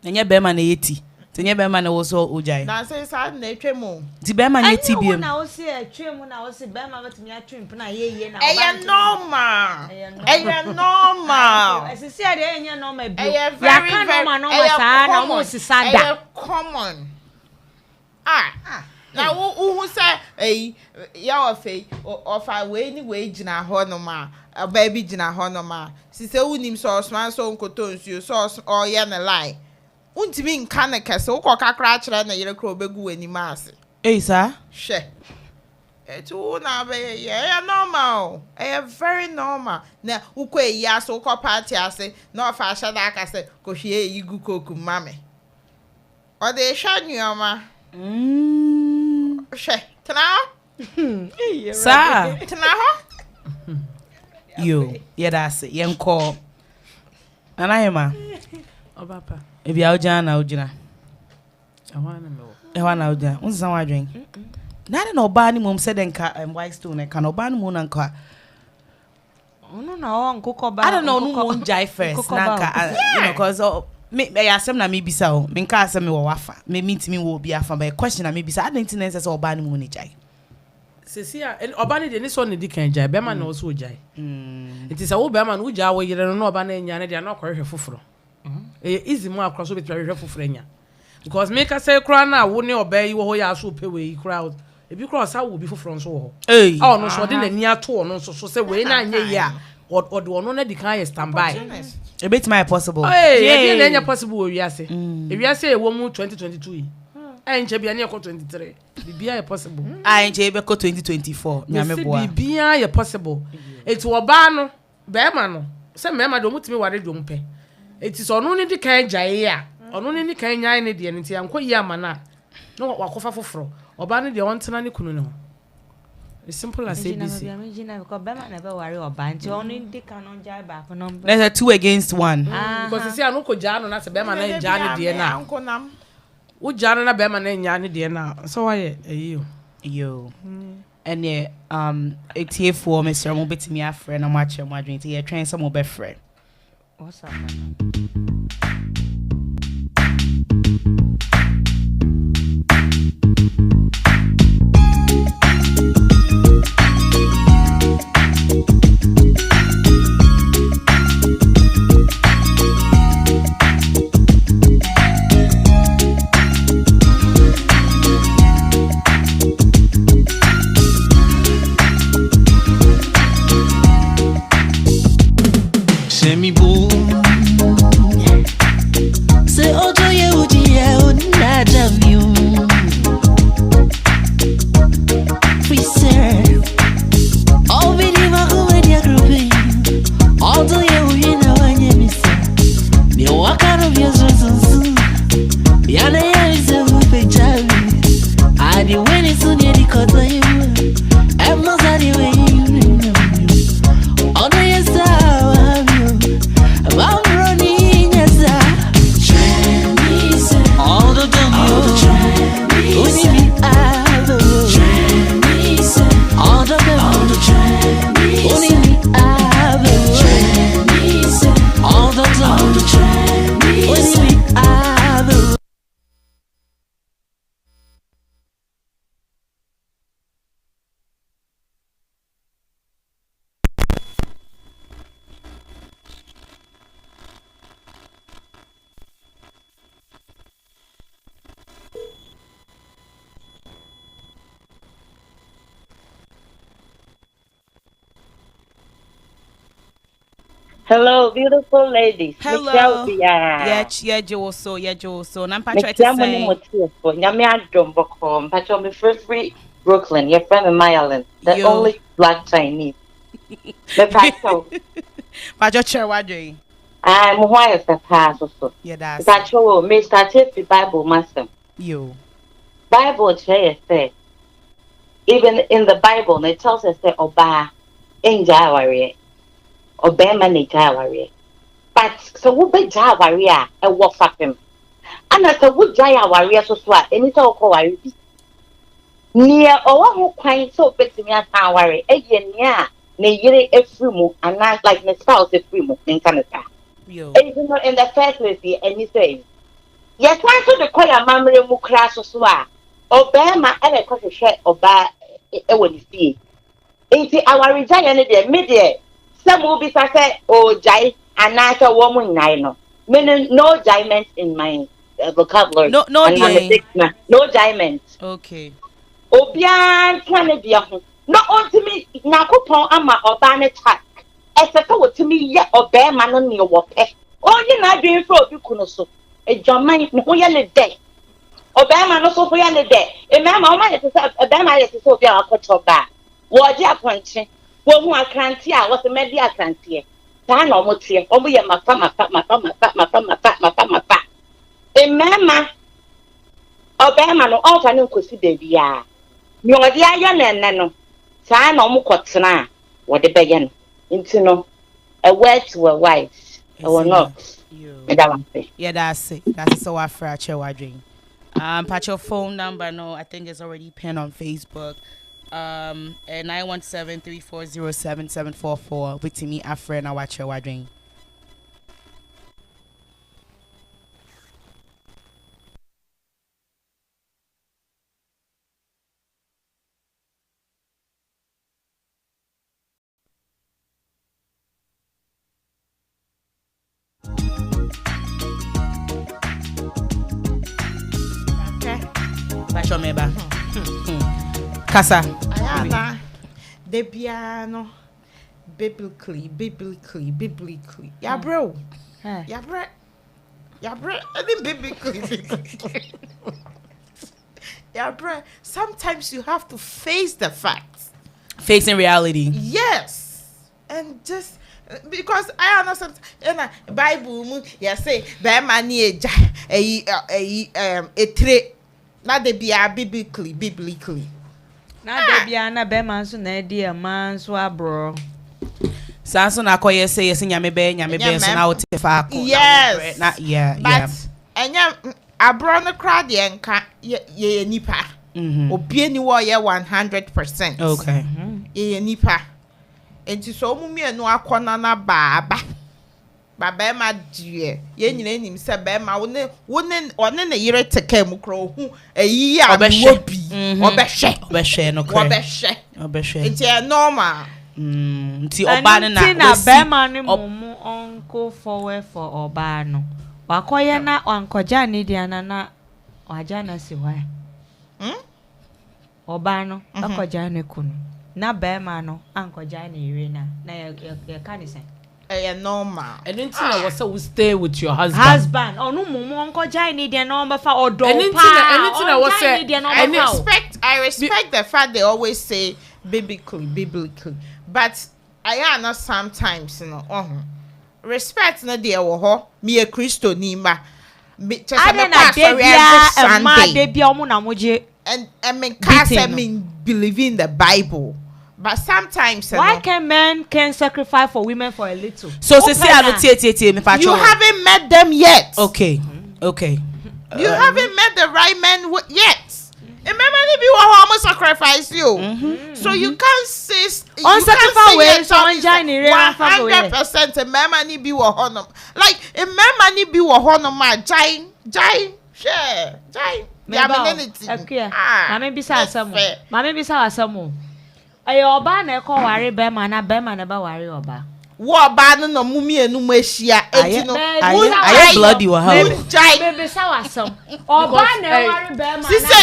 enye be ma na yeti tenye be ma na wo so ojai na say sa na etwemu ti be ma na yeti bi na wo se atwemu na wo se be ma betimi atwem na ye na eye normal asisi ade enye normal bi ya kan normal sa na mo sisada common na wo say ya ofe ofa we ni we gina ho no ma baby gina ho no ma si se unim so osman so nkoto nsuo so o ye na lie untimi nka na kese wo kokakra kire na yere kro obegu wani maase sa hwe etu na be ya normal very normal na ukọ eyi aso ukọ party ase na ofa ashada aka se ko hwe eyi gu koku mame o de hwa nyoma hwe tena sa tena ho yo ye da se ye nko anahema Obapa. ebi awja na ojina Awana me. ewa na ojina unsa wa adwen nane na oba ni mom se den ka white stone ka na oba ni mo na nka ono na o nkoko ba I don't know no mo njai first na nka you know cause me asem na me bisa o me nka asem me wo wafa me meet me wo bi afa but question na me bisa I don't think say oba ni mo ni jai Sesia oba ne de ne so ne di kan jai be ma na o so jai it is a wo be ma na wo jai wo yere no oba na nya ne de na okorehwe foforo easy mo akra so betwa hwehwe foforo nya because make us say kra na wo ne oba yi wo ho ya so pewe yi crowd ebi kra sa wo bi foforo nso wo ho no so de na ni ato no so say we na anya yi a o de ono na di kan ye standby a bit my possible yeah na anya possible wo wiase e wiase e wo mu 2022 yi enche bia na 23 bibia ye possible enche be ko 2024 nyame boa bibia ye possible eti oba no be ma no say me ma do mutimi ware do mpe eti so no ni di kan jaye a ono ni kan nyae ne de ne ti anko yi amana no wakofa foforo oba ne de ontena ne kunu ne ho it's simple as ABC because be ma na be ware oba nti ono di kan on jai ba ko number there's a 2 against 1 because you see anu ko ja no na se be ma na ja ne de na wo ja no na be ma na nya ne de na so why eyi yo ene ATA4 Mr. mo betimi afre na mo ache mo adwen ti ye twen se mo be frɛ what's up Semi boom. Say ojo ye uji ye una jamio. Free sir. All vidi makumedia grouping. Ojo ye uji na wanye misa. Ni wakano vya zozozo. Yana ya misa upe chavi. Adi weni sunye di kota yu. Emma zari we yu. Ojo ye sawa. I'm running as a Chinese. All the Chinese. All the Chinese. Only me Chinese. All the Chinese. Only me Hello, beautiful ladies. hello Yeah, yeah Joso na mpacho ete say. say Nyame adom boko. Mpacho me free. Brooklyn. Your friend in Ireland. The Yo. only black Chinese. The Pacho. Pacho chair what doing? I'm why is the past also. Yeah, that's Pacho, me started the Bible master. you. Bible say even in the Bible it tells us that Oba enja warrior. Obema ne warrior. But so we be warrior and what him. And as a wood jaya warrior so swat any talk warrior. Near or who quite so bit me as our worry, a year, ne yere a frumo, and not like the spouse a frumo in Canada. Yo. Even in the first place, and he says, yes, I told the choir mamma mu crash or swa, Obama and a coffee share or buy when you see. Ain't it our regiant media? Some will be said, oh, jai, and not a woman, I meaning no giant in my vocabulary. No giant. Okay. Obian Canada. Not on to me, Nakupon Ama or Barnet Hack. Except to me, yet or bear man on your walk. Oh, you're not doing for you, Kunoso. A John man, no, you're a day. Or bear man also for a day. A man, a bear man is so young, a cut back. What dear punching? One more can't see, I was a media can't see. Tan almost here, only a mafama, fat. A mamma. Or bear man, all I know could see the you are the iron and nano. Sign on Mukotsana, what the begin. Into no a word to a wife. Or not. Yeah, that's it. That's so I fracture what dream. Patch your phone number, no, I think it's already pinned on Facebook. 917-340-7744 with me Afra and I watch your dream. Pacho meba. Kasa. Ayana. The piano. Biblically. Yeah, bro. Yeah, bro. I think biblically. Yeah, bro. Sometimes you have to face the facts. Facing reality. Yes. And just because I understand in the Bible, you say, "Be mani a trait." Not the be biblically. Now there be an abema so na di a man so bro. Sanso na koye say yes nyame be so na wote fa ko. Yes. But enya abro no crowd yenka ye nipa. Obi ani wo ye 100%. Okay. Ye nipa. Enti so mu mienu akona na baba. Baba ma die ye nyina nim se be ma wone na yire teke mu kro hu eyi a obi obehwe no kro obehwe enti e normal nti oba na be ma ne mumu onko forward for oba no wakoye na ankoja ne dia na waja na si wa oba no akoja ne kunu na be ma no ankoja ne yire na ye kanisa normal. And then was so stay with your husband. Oh no, mumu uncle Jai their number for or do. And I was say, I respect the fact they always say biblically. But I know sometimes, respect no dear wo me a Christo nima. And I mean believe in the Bible. But sometimes why can men sacrifice for women for a little? So you haven't met them yet. Okay. You haven't met the right men yet. Remember, if you will almost sacrifice you, so you can't say on sacrifice 100%. Remember, be wa honor like remember be wa honor ma jai share. Mame bisa asamo. Ayo oba na ekọ ware be ma na ba ware oba. Wo oba no mumi enu mu ehia etino. Aye bloody wa ha. Bebe sawasam. Oba na ware be ma na say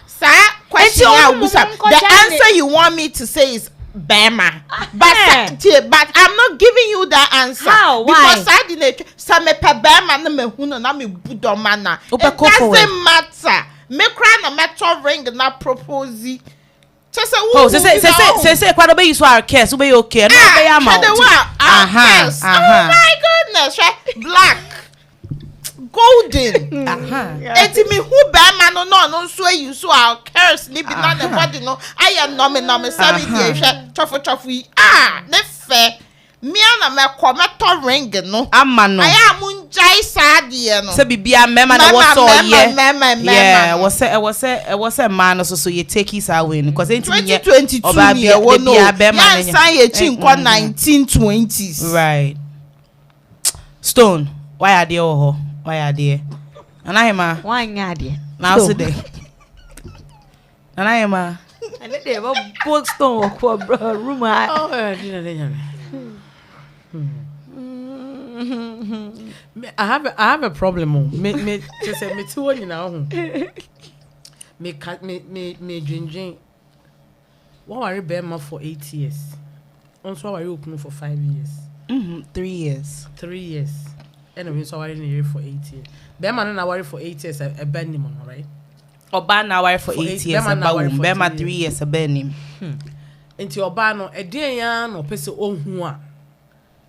sa question the answer you want me to say is Bema. But I'm not giving you that answer. How? Because I didn't say me pe Bema na me hunu na me budomana. It doesn't matter. Me cry na meto ring na propose. Just say kwado be use our care so be okay no be amount. Oh my goodness, black. Golden. Eti me who be man no so you so our cares ni be na the body no. I am no me say me dey chofu ne fe. Me na me kometo ring no. Amma no. I am unjai sadie no. Say bibia mema na what so yeah. Was a man so you take his away because in 2022 bibia be man. Yes, I 1920s. Right. Stone, why are they oh? Why are they? Anahima. Why are they? Now today. Anahima. I let them book stone or room. I have a problem. Me just say me too you know. Me dream. What worry Bema for 8 years. Also worry open for 5 years. 3 years. 3 years. Anyway, so worry here for 8 years. Bema na worry for 8 years a benim, right? Oba na worry for 8 years about Bema 3 years a benim. Enti oba no eden ya no pese ohun a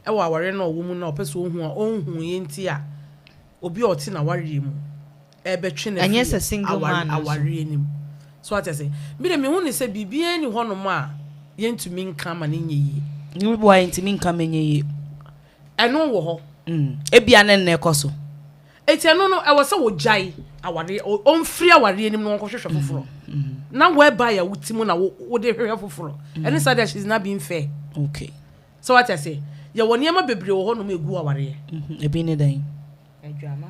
e wa ware na owo mu na pese ohun a ohun ye nti a obi oti na ware mu e betwe na yes a single man aware nim so what I say me de me hu ni se bibia ni ho no mu a ye ntumi nka ma ne nyeyi ni bo a ntumi nka ma nyeyi eno wo ho ebia ne ne ekoso eti eno no e wo se wo jai aware on free aware nim no nkohwehwe foforo na whereby ya wutimu na wo de hwehwe foforo and so that she's not being fair. Okay, so what I say ya woni ma bebre wo ho no egu aware ebi ne dan adwama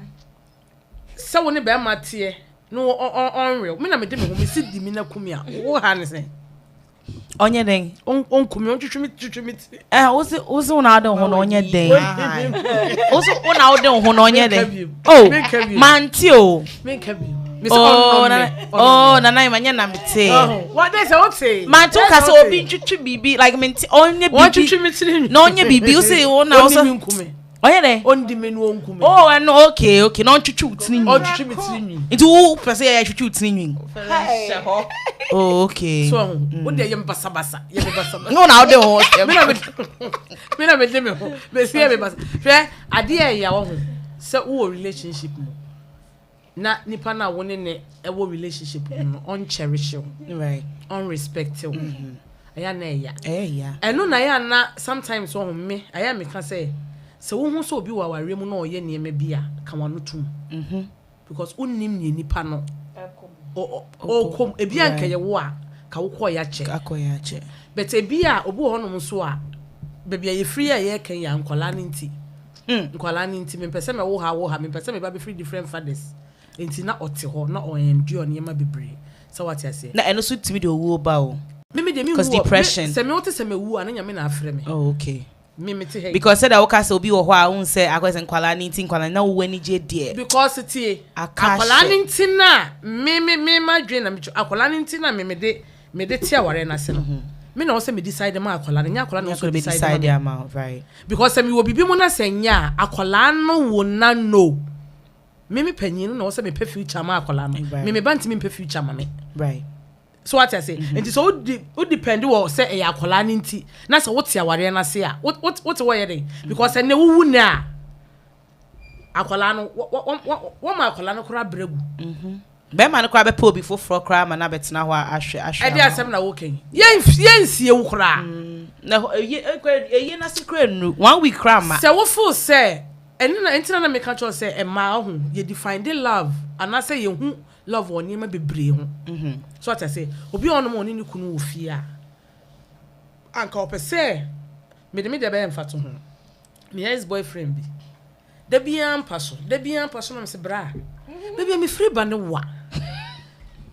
so woni be ma tie no on real me na me de me ho me si di mi na kumi a wo ha ne se onye den on kumi on twetwe mi ozi una ade ho no onye den ozi una ade ho no onye den manti o me kabi nana imanya na mete what they say what say man to ka so obi twetwe bibi like menti onye bibi no onye bibi o say o na o so onye den ondi menu onkume no okay no twetwe utini o twetwe mi tini nti wo pese ya twetwe utini nwi okay so wo de yem basa no na o de ho me na me de me ho me see me basa hwe ade ya wo ho se wo relationship mu na nipa na woni ne ewo relationship no on cherish you right on respect you aya na ya eno na ya na sometimes wo me aya me ka say se wo hu so obi wa ware mu na oye ne me bia ka wano tum because unnim ne nipa no o kom ebi anka ye wo a ka wo ko ya che but ebi a obi ho no so a bebi ye free a ye kan ya nkola ne nti me pese me wo ha me pese me ba be free different fathers enti na ote ho na o endure ne ma bebre so what I say na eno so timi de owo ba o me de me because depression se me wote se me wu ana nyame na afre me okay me te he because said that say obi wo ho a un say akwese nkwala ni nti nkwala na wo ani je de because tie akwala ni nti na me ma dwe na me akwala ni nti na me de tie aware na se no me na wo say me decide ma akwala nya akwala no so decide am right because se me wo bibi mu na se nya akwala no wo na no me panyin no wo say me pe future ma akwala no me banti me pe future ma me right so what I say and so would depend wo say e akwala ni nti na say what ya ware na say a what wo ye dey because ne wu na akwala no wo ma akwala no kura bregu be ma no kura be po bi foforo kura ma na betena ho ahwe e dey asem na wo kan yen sie wu kura na ye na secret nu 1 week kura ma say wo feel say eni na entina na me ka cho say e ma ho ye define the love and I say ye hu love woni ma bebre ho so what I say obi on mo ni kunu ofia anka opese me de be mfato ho me ex boyfriend bi da bian paso na me se bra da bian me free ba ne wa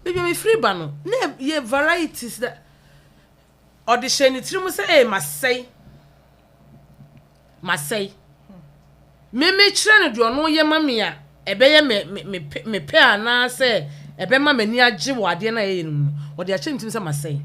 da bian me free ba no na ye varieties that audition ni trimu say masai me kire ne do no ye mame a ebeye me pe ana say ebe ma mani age wade na ye no wode a chimtim se masai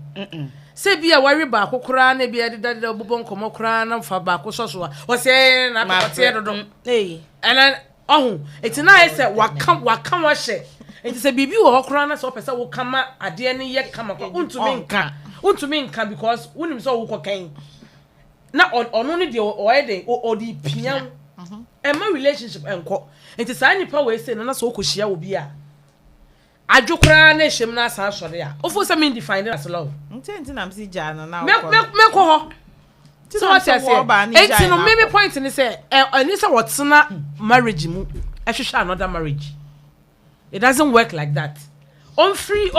se bia wari ba akokora na bia de obobon komo kora na fa ba akososo o se na akote dodo ena ohun etina ye se waka wa hye It is a baby or crana so person will come at the end yet come up to me because when so cocaine. Not on only the or the piano and my relationship and co. It is any power saying and so could share will be a. I do cry nation na sa so there. Of course I mean define as love. Intending I'm see Jana now. Me so what I say? It's no maybe point in say and this what's na marriage mu. I should share another marriage. It doesn't work like that. On free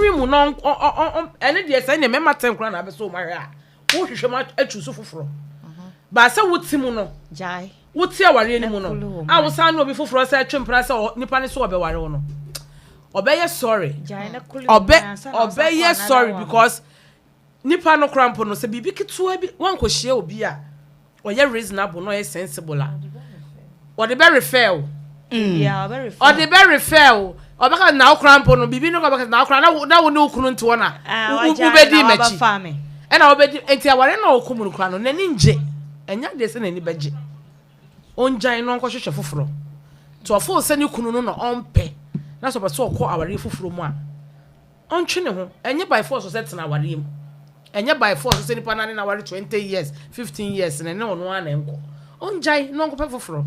mu no on any dey say na me matem kra na be so marry a. Wo hwehwe ma atuso foforo. Ba say wuti mu no. Jai. Wuti aware ni mu no. A wo san no obi foforo say twempra say nipa ne so obeware wo no. Obeye sorry. Obeye sorry because nipa no crampo no say bibi kitua bi wan ko hie obi a oye reasonable no sensible a. Or the very fail. Yeah, very fail. Or the very fail. Obaka na crampo no bibi no ko baka na crampo na wo ne okunu nto na. Ubedi mechi. Ena obedi enti aware na okumu kra no nani nje. Enya de se nani beje. Onjan no nko hwehwe foforo. To ofo se ne kunu no no ompe. Na so person ko aware foforo mu a. Ontwe ne ho. Enye by force so set na aware mu. Enye by force so nipa na aware 20 years, 15 years na ne ono ana enko. Onjan no nko pe foforo.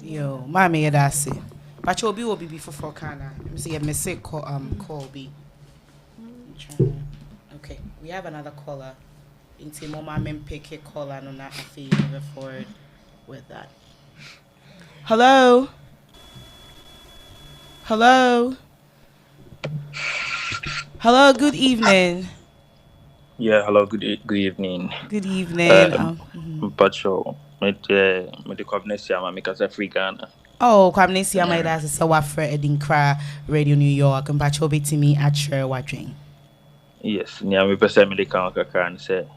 Yo, mommy ya dasi. But you will be for Kana. Me say me say call B. Okay, we have another caller. Into mama men pick a caller no na afi move forward with that. Hello. Hello. Hello, good evening. Yeah, hello, good evening. Good evening. Pacho, with the Kwamnesia, my make us a free Ghana. Oh, Kwamnesia, my dad is so afraid ADINKRA Radio New York and Pacho be to me at Sure watching. Yes, near me person me can say.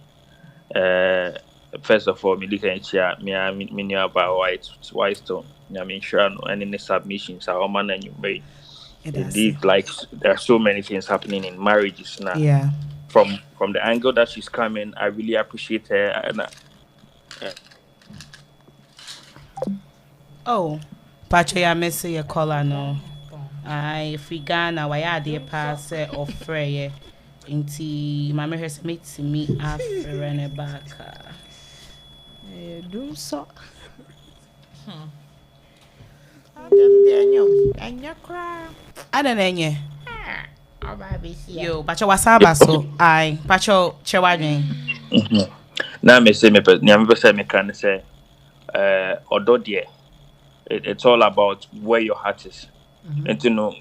First of all, me can share me about white stone. I mean, sure, no, any submissions are all man and you made. Indeed, like there are so many things happening in marriages now. Yeah. From the angle that she's coming, I really appreciate her. And, oh, Pacho, ya miss your caller no. I free Ghana, why are they pass of Freya? Inti mama has made to me after run back. Do so. I don't know. Yo, Pacho wasaba so. I Pacho chewadwen. Now me say me person me can say although dear it's all about where your heart is. And you know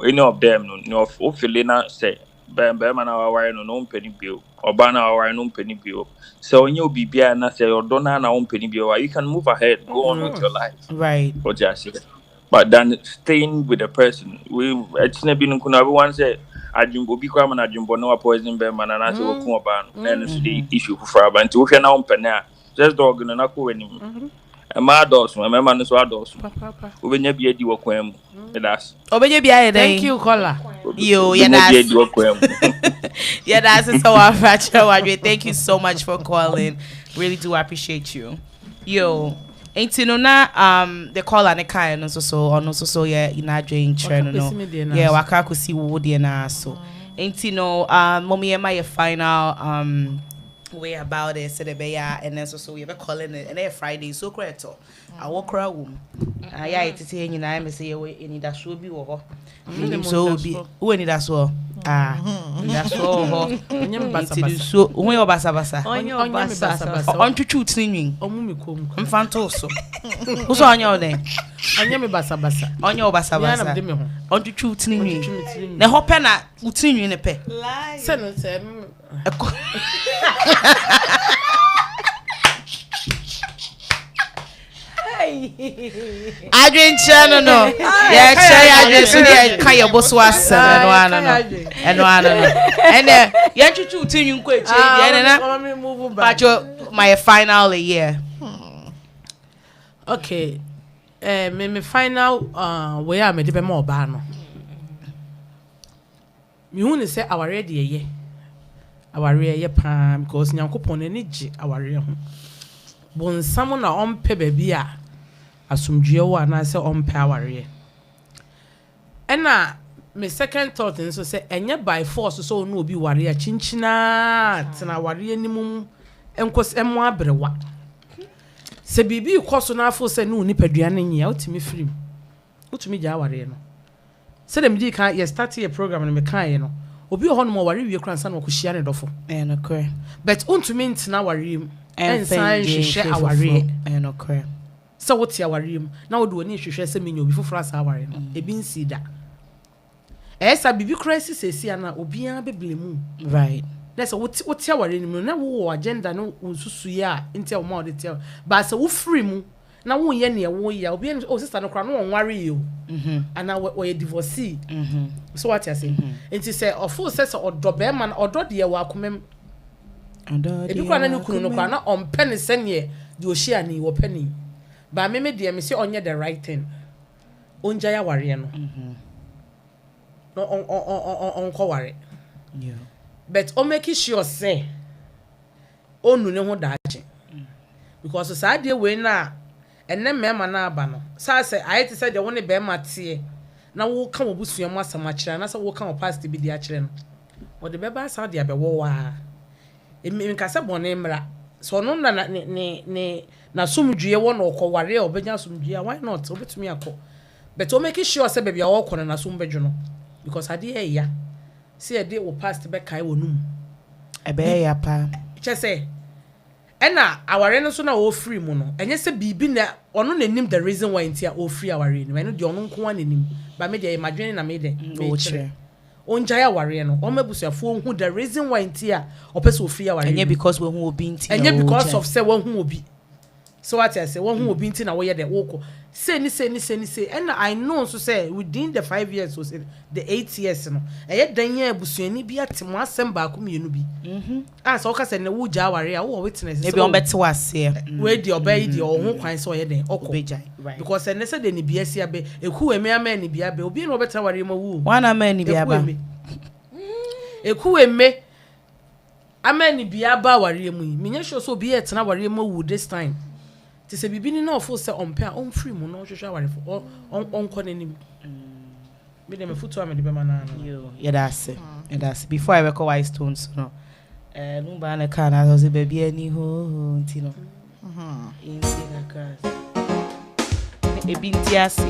any of them no feeling say Bema na waware no mpeni bio oba na waware no mpeni bio so onye obibia na say odona na mpeni bio you can move ahead go on with your life, right? What you say, but then staying with the person we it's na binu kuna everyone say adwumbo bi kwa na adwumbo no poison bema na say okun oba no na so the issue for aba nti wo hwe na mpeni a just dog no na ko wanim ma adults my man no so adults obenya bi adi wo kwan mu that's obenya bi aye dey. Thank you caller. Yo, yeah, that's yeah, that's so Pacho. Thank you so much for calling. Really do appreciate you. Yo, ain't you know na the caller ne kai no so yeah in Adwenkyer no. Yeah, waka ko si wo de na so. Ain't you know mommy my final way about it said be ya and then so we be calling it and every Friday so correct. I walk around room. Yeah, it's saying nyina me say we need that show bi wo ho. So be we need that so. That's so ho. Onyem basa So we obasa basa. Onyem basa. Ontwitwu tinwin. Omumi kom. Mfanto so. Wo so anya o den. Onyem basa basa. Onya obasa basa. Ya na de me ho. Ontwitwu tinwin. Na ho pe na utinwin ne pe. Se no se Adwenkyer no. Yeah, Adwenkyer kan your boss was no. And you chuchu tinwin ko eche na Pacho my final year. Okay. Me final way I me de be more ba no. Me hu say aware de ye. Aware ye pa because Nyankopon ani gi aware ho. Bonsam na ompe ba bi a asumdue wo na say ompe aware. ɛna my second thought nso say enye by force so no obi ware a chinchina tena ware animum enkos emo abrewa se bibi koso na afo se no nipadua ne nyia otimi firim otimi gya ware no se dem di kan ye start your program no me kan ye no obi ho no mo ware wie kran sa no kohyia ne dofo no correct but ontumi ntina ware im ensan hwehwe aware no correct so what ya ware im na wo do oni hwehwe se menyo obi foforo asa ware no ebi nsi da esa bibi crisis sesi ana obi an beblemu right that's what ya ware ni na wo agenda no nsusu ya ntia wo ma de tia ba se wo free mu na wo ye ne wo ya obi o sister no kra no won ware you ana wo ye divorcee so what ya say enti say ofo say so odo be man odo de wa akomem ebi kra na ne kunu no kra na on pen sene de o share ni wo pani ba me de me say onye the right thing onja ya ware no no on koware yeah but o make sure say onu ne ho daaje because so dey we na enne mema na aba no say I say de woni be ma tie na wo ka wo busua mu asama kire na say wo ka wo past bi di a kire no wo de be ba sa de abewo wa emi nka se bone mra so no na ne na sumdue wo no koware obenya sumdue why not obetumi akọ but o make sure say baby a wo kọ na sumbedwo no because ade ya see a day will past be kai wonum ebe ya pa che say ena aware no so na o free mu no enye se bibi na ono nanim the reason why ntia o free aware no eno de ono nko nanim ba me de imadwene na me de o chere onja ya aware no o mabusuafo hu the reason why ntia o pese o free aware enye because we hu obi ntia enye because of say we hu obi so what I say we hu obi ntia na we ye de wo ko say and I know so say within the 5 years so say the 8 years no eye dan ya abusuani bi atemo asem ba ko mienu bi so o ka say na wo gya aware a wo witness e bi on beti wase we di obey di o ho kwan so ye den okọ because and say the ni bi asia be eku eme ama ni bi abe obi na obeta aware ma wu wana ma ni bi aba eku eme ama ni bi aba aware mu yi menye sure so obi e tena aware ma wu this time ti se bibi ni na ofo se on pe on free mu no hwehwe aware fo on kọ nanim me dem futu am de be ma na yo that's before I record White Stones no no ba na kana so se baby ani ho ntino insi na class e bi ntiase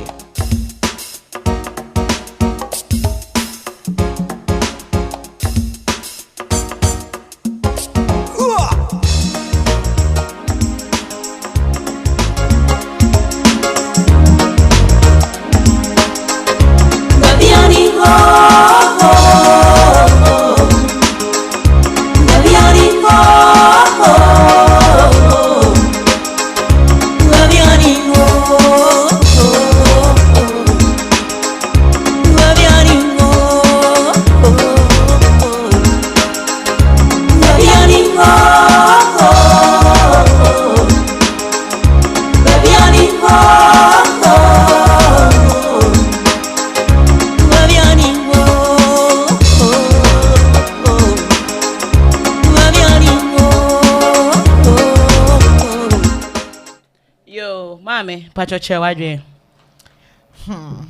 Pachoche wadwe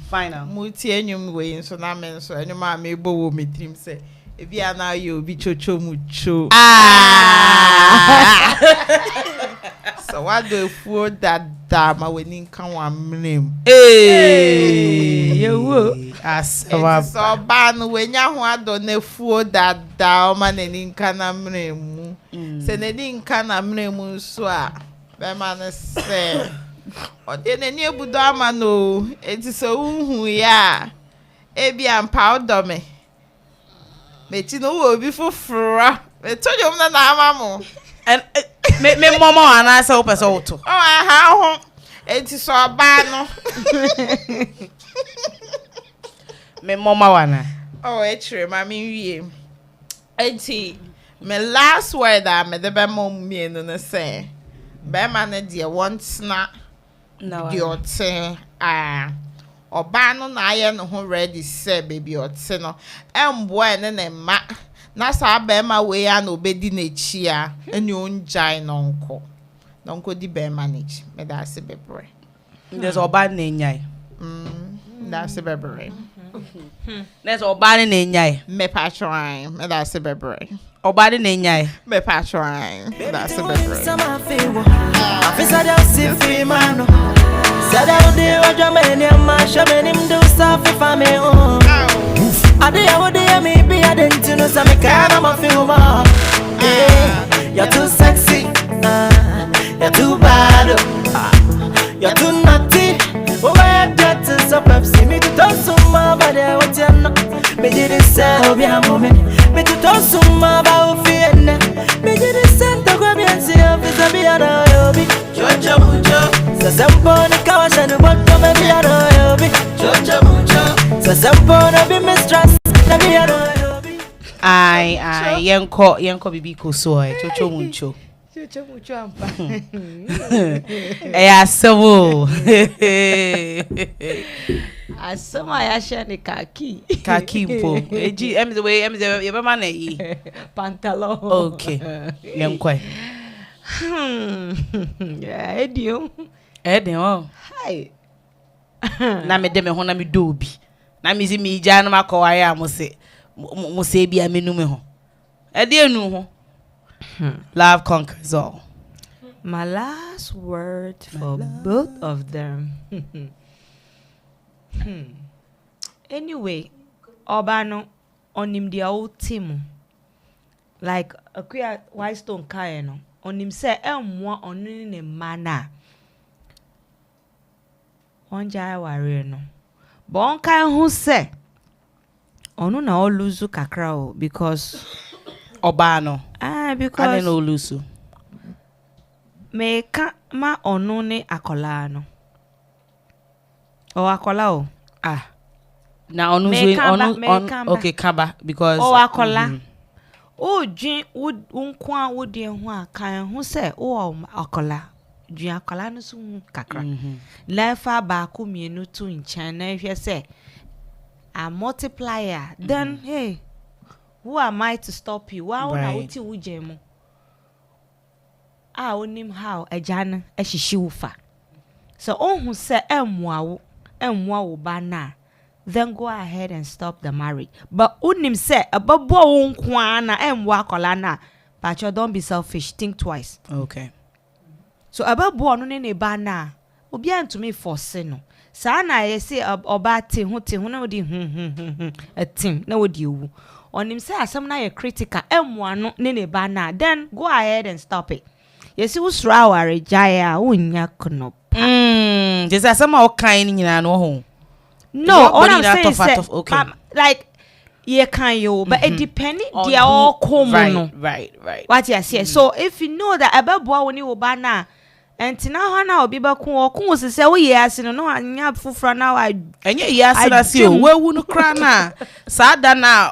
final muti enyum we nso na men so enyum a me bo wo metrim se e bia na yo bi chocho mucho so what do fu that ma we nin kan wa mnem yewo asawa so ba no we nya ho ado na fu that o ma na nin kan na mnemu se na nin kan na mnemu so a be ma na se o de ne ni ebudo ama no enti so hu ya e bia mpa odo me ti no wo bi foforo me to jom na ama mo and me mama ana say o pese oto ha ho enti so ba no me mama wana e chere ma me wie enti me last word that me the be mom me no na say be ma na de want na no di ote oba no na aye no ho ready say baby ote no embo ene na ma na sa be ma we ya no obedi na chi a eni onjai nonko di be manage me da se bebre there's oba na nyai da se bebre That's obani ne nyai. Me patron. That's a bebre. Obani ne nyai. Me patron. That's a bebre. You're too sexy, you're too bad, you're too naughty. Oh, I got to stop Pepsi. Me to toss some more, but I want you know. Me did it say, oh, be a moment. Me to toss some more, about fear. Me did it say, to grab me and see if it's a be a royal. Jojo mucho. So some born a cash and the bottom of me a royal. Jojo mucho. So some born a be mistrust. Be a royal. Ai, yenko bibi kusoe, chocho muncho. Chocho mucho ampa. Asemo. Asoma ya shani kaki. Kaki mpo. Eji, emze, yebema na yi. Pantalon. Okay. Yenkwe. Yeah, Edio. Edio. Hi. Na me de me ho na me dobi. Na me zi mi ja na makọ ya mo se. Mo se bia menu me ho. Enu ho. Love conquers all. My last word for both of them. Anyway, Obano onim dia old team. Like a queer white stone kaino. Onim se emwa onini ne mana. Onja ware no. Bon kan who say onu na oluzu kakra o because Obano. Because I no lusu. Me ka ma onu ne akola no. O akola o. Na onu okay kaba because o akola. O dwen wood unkwa wodi ho akan ho se o akola. Dwen akola no so kakra. Lefa ba ku mienu tu nchan na hwe se a multiplier. Then hey, who am I to stop you? Wow, na uti ujemu. Onim how ejana ehihyi ufa. So who say emwa wo ba na, then go ahead and stop the marriage. But unim say ababo wo nkwa na emwa kola na, but you don't be selfish, think twice. Okay. So ababo no ne ba na, obi antumi force no. Sana yesi oba te ho na odi atim na odi owu. Onim say asem na ye critical emwa no ne ba na, then go ahead and stop it. Yesi usra ware jaya unya kono. Just asem o kan nyina no ho. No, all I'm saying is okay. Like ye can you, but it depending they are all common. Right. What you say? So if you know that ababo woni oba na enti na ho na obi ba kun se se wo ye ase no anya fufura na wa enye ye ase na se o wewu no kra na sa da na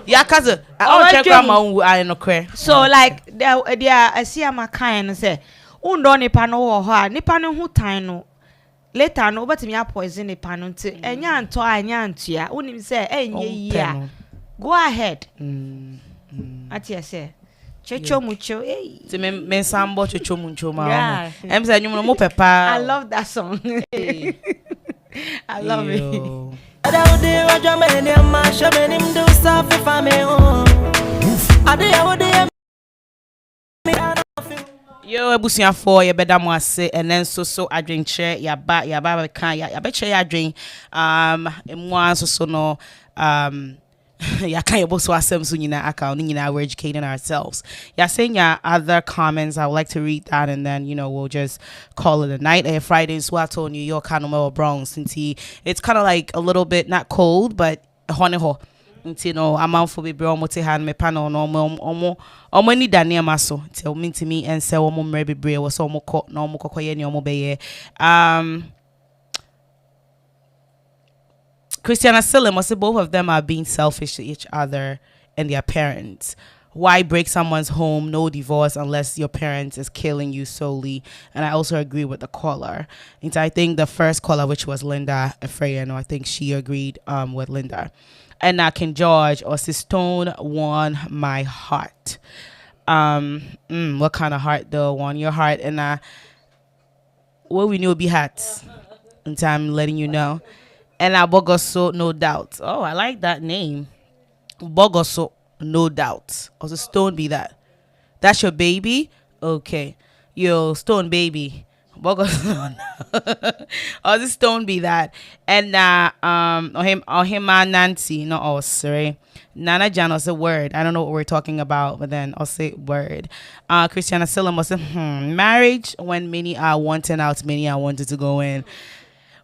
ya kaze o check ma wu ai no kre. So like there asia makan no say undo nipa no wo ho a nipa no hu tan no later no obetimi a poison nipa no nti enya anto anya antua unim say enye yi a go ahead. Ati say Checho mucho, eh. To me sambo checho mucho ma. Em say nyum no mo pepa. I love that song. I love it. Yo ebusuafo ye beda mo ase enen so adwenkyer ya ba kan ya be kyer ya adwen emu so no ya kan yebo so asem so nyina aka no nyina we're educating ourselves. Yeah, saying other comments. I would like to read that and then we'll just call it a night. Friday in Swato, New York, Hanoma Bronx. It's kind of like a little bit not cold but honeho. I'm out for baby almost hand me panel no omo ni dania maso tell me to me and say omo mrebi bre was omo ko no omo kokoye ni omo beye Christiana Sillim must say both of them are being selfish to each other and their parents. Why break someone's home? No divorce unless your parents is killing you solely. And I also agree with the caller. And so I think the first caller, which was Linda Efrayan, I think she agreed with Linda. And King George or Stone won my heart. What kind of heart though? Won your heart. And what we knew would be hats. And so I'm letting you know. and Bogoso, no doubt. Oh, I like that name. Bogoso, no doubt. Also, Stone be that. That's your baby? Okay. Yo, Stone baby. Bogoso. Also, Stone be that. And Ohima Nancy, not us, sorry. Nana Jan was a word. I don't know what we're talking about, but then I'll say word. Christiana Sillam was marriage when many are wanting out, many are wanted to go in.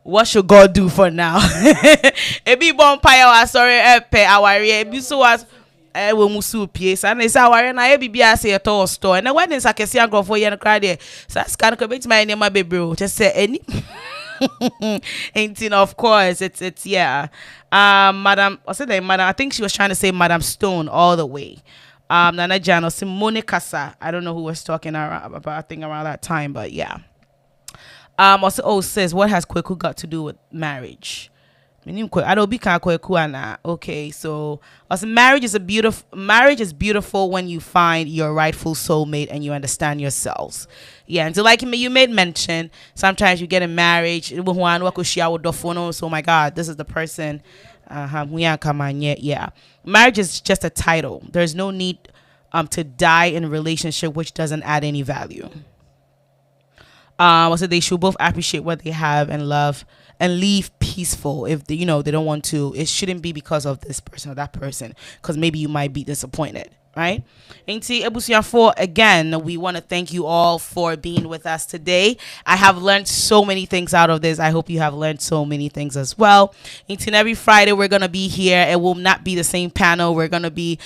What should God do for now? Ebi bonfire sorry epe aware ebi so was we musu piece and it's aware na ebi bia say to store and when is akese agrofo ye no cry there so scan ko bit my name baby just say any ain't of course it's yeah madam I said madam I think she was trying to say Madam Stone all the way. Nana Jano Simone Casa, I don't know who was talking about I think around that time, but yeah. Also, says, what has Kweku got to do with marriage? I don't be Kweku. Okay, so also marriage is beautiful when you find your rightful soulmate and you understand yourselves. Yeah, and so like you made mention, sometimes you get a marriage. So oh my God, this is the person. Yeah. Marriage is just a title. There's no need to die in a relationship which doesn't add any value. Also they should both appreciate what they have and love and leave peaceful. If they don't want to, it shouldn't be because of this person or that person, because maybe you might be disappointed, right? And see, Ebusiafo, again, we want to thank you all for being with us today. I have learned so many things out of this. I hope you have learned so many things as well. And every Friday we're gonna be here. It will not be the same panel. We're gonna be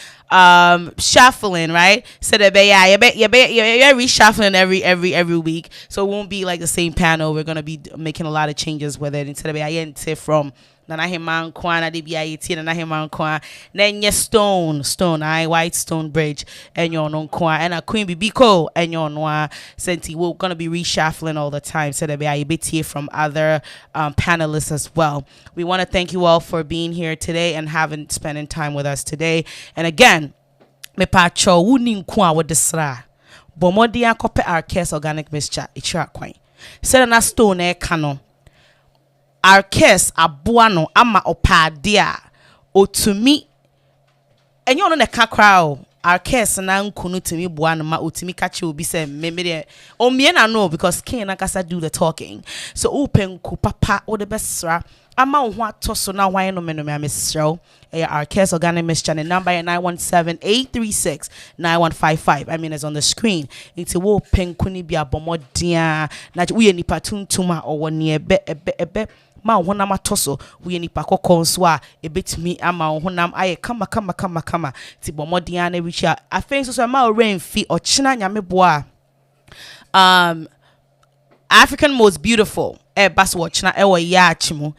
shuffling, right? So you're reshuffling every week. So it won't be like the same panel. We're gonna be making a lot of changes with it. Instead of from Nana Himan Kwan, ADINKRA, Nana Himan Kwan, then your Stone, White Stone Bridge, and your non Kwan, and a Queen Bibiko, and your Noir, Senti. We're gonna be reshuffling all the time, so that be a bit here from other panelists as well. We want to thank you all for being here today and spending time with us today. And again, me pacho wuni Kwan with the sra, bomodi akope our case organic mixture, ichira Kwan. Said na Stone canon. Our case abuano ama opadia otumi enyo no neka crowd our case na nkunu tumi buano ma otumi kache obi se memere o mie na no because king na kasa do the talking so open ku papa o the best ama ho atoso na wan no menome amesro our case organic mixture number 917-836-9155. I mean it's on the screen. It's wo pen kuni bia bomodia na we nipa tuntuma o woni ebe ma honam atoso we nipa kokon so a ebetimi ama honam aye kama ti bomodia na reach afen so ma rain fi o china nyame boa African most beautiful baso o china e wo yachimu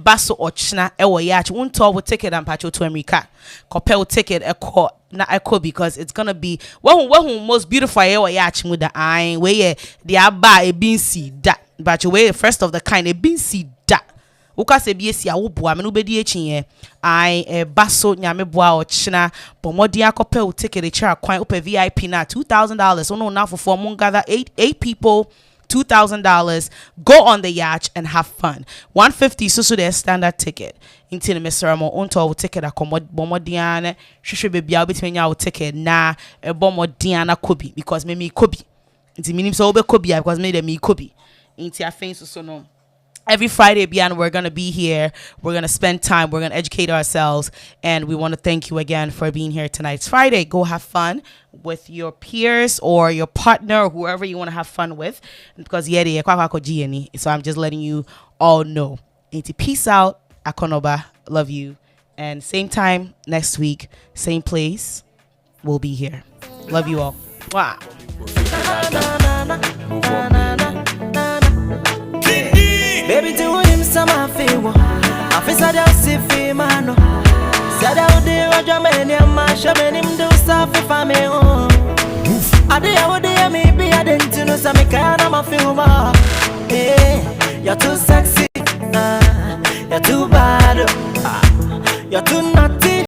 baso ochna ewo yachi wonto wo ticket and pacho to America compel ticket echo because it's gonna be when most beautiful ewo yachi with the eye where the aba e bin see that but way first of the kind e bin see that uka se bi esi awoboa me no bedi echi I baso nyame boa ochna pomodi akopel ticket e chira kwan ope VIP na $2,000 so no now for mo gather eight people $2,000. Go on the yacht and have fun. $150 so their standard ticket. Inti ne mesra mo onto ticket bomodiana hwehwe bebia obetime nya ticket na bomodiana kobi because me kobi. Inti minim so obe kobi because me kobi. Inti afen so no. Every Friday, Bian, we're going to be here. We're going to spend time. We're going to educate ourselves. And we want to thank you again for being here tonight. It's Friday. Go have fun with your peers or your partner or whoever you want to have fun with. Because so I'm just letting you all know. Peace out. Akonoba. Love you. And same time next week, same place. We'll be here. Love you all. Wow. Baby, do him some favor. I feel sad I'll see Fimano. Said I'll do Roger Many and Masha him do stuff if I'm home. I do what they maybe I didn't know some kind of a film. Hey, you're too sexy. You're too bad. You're too not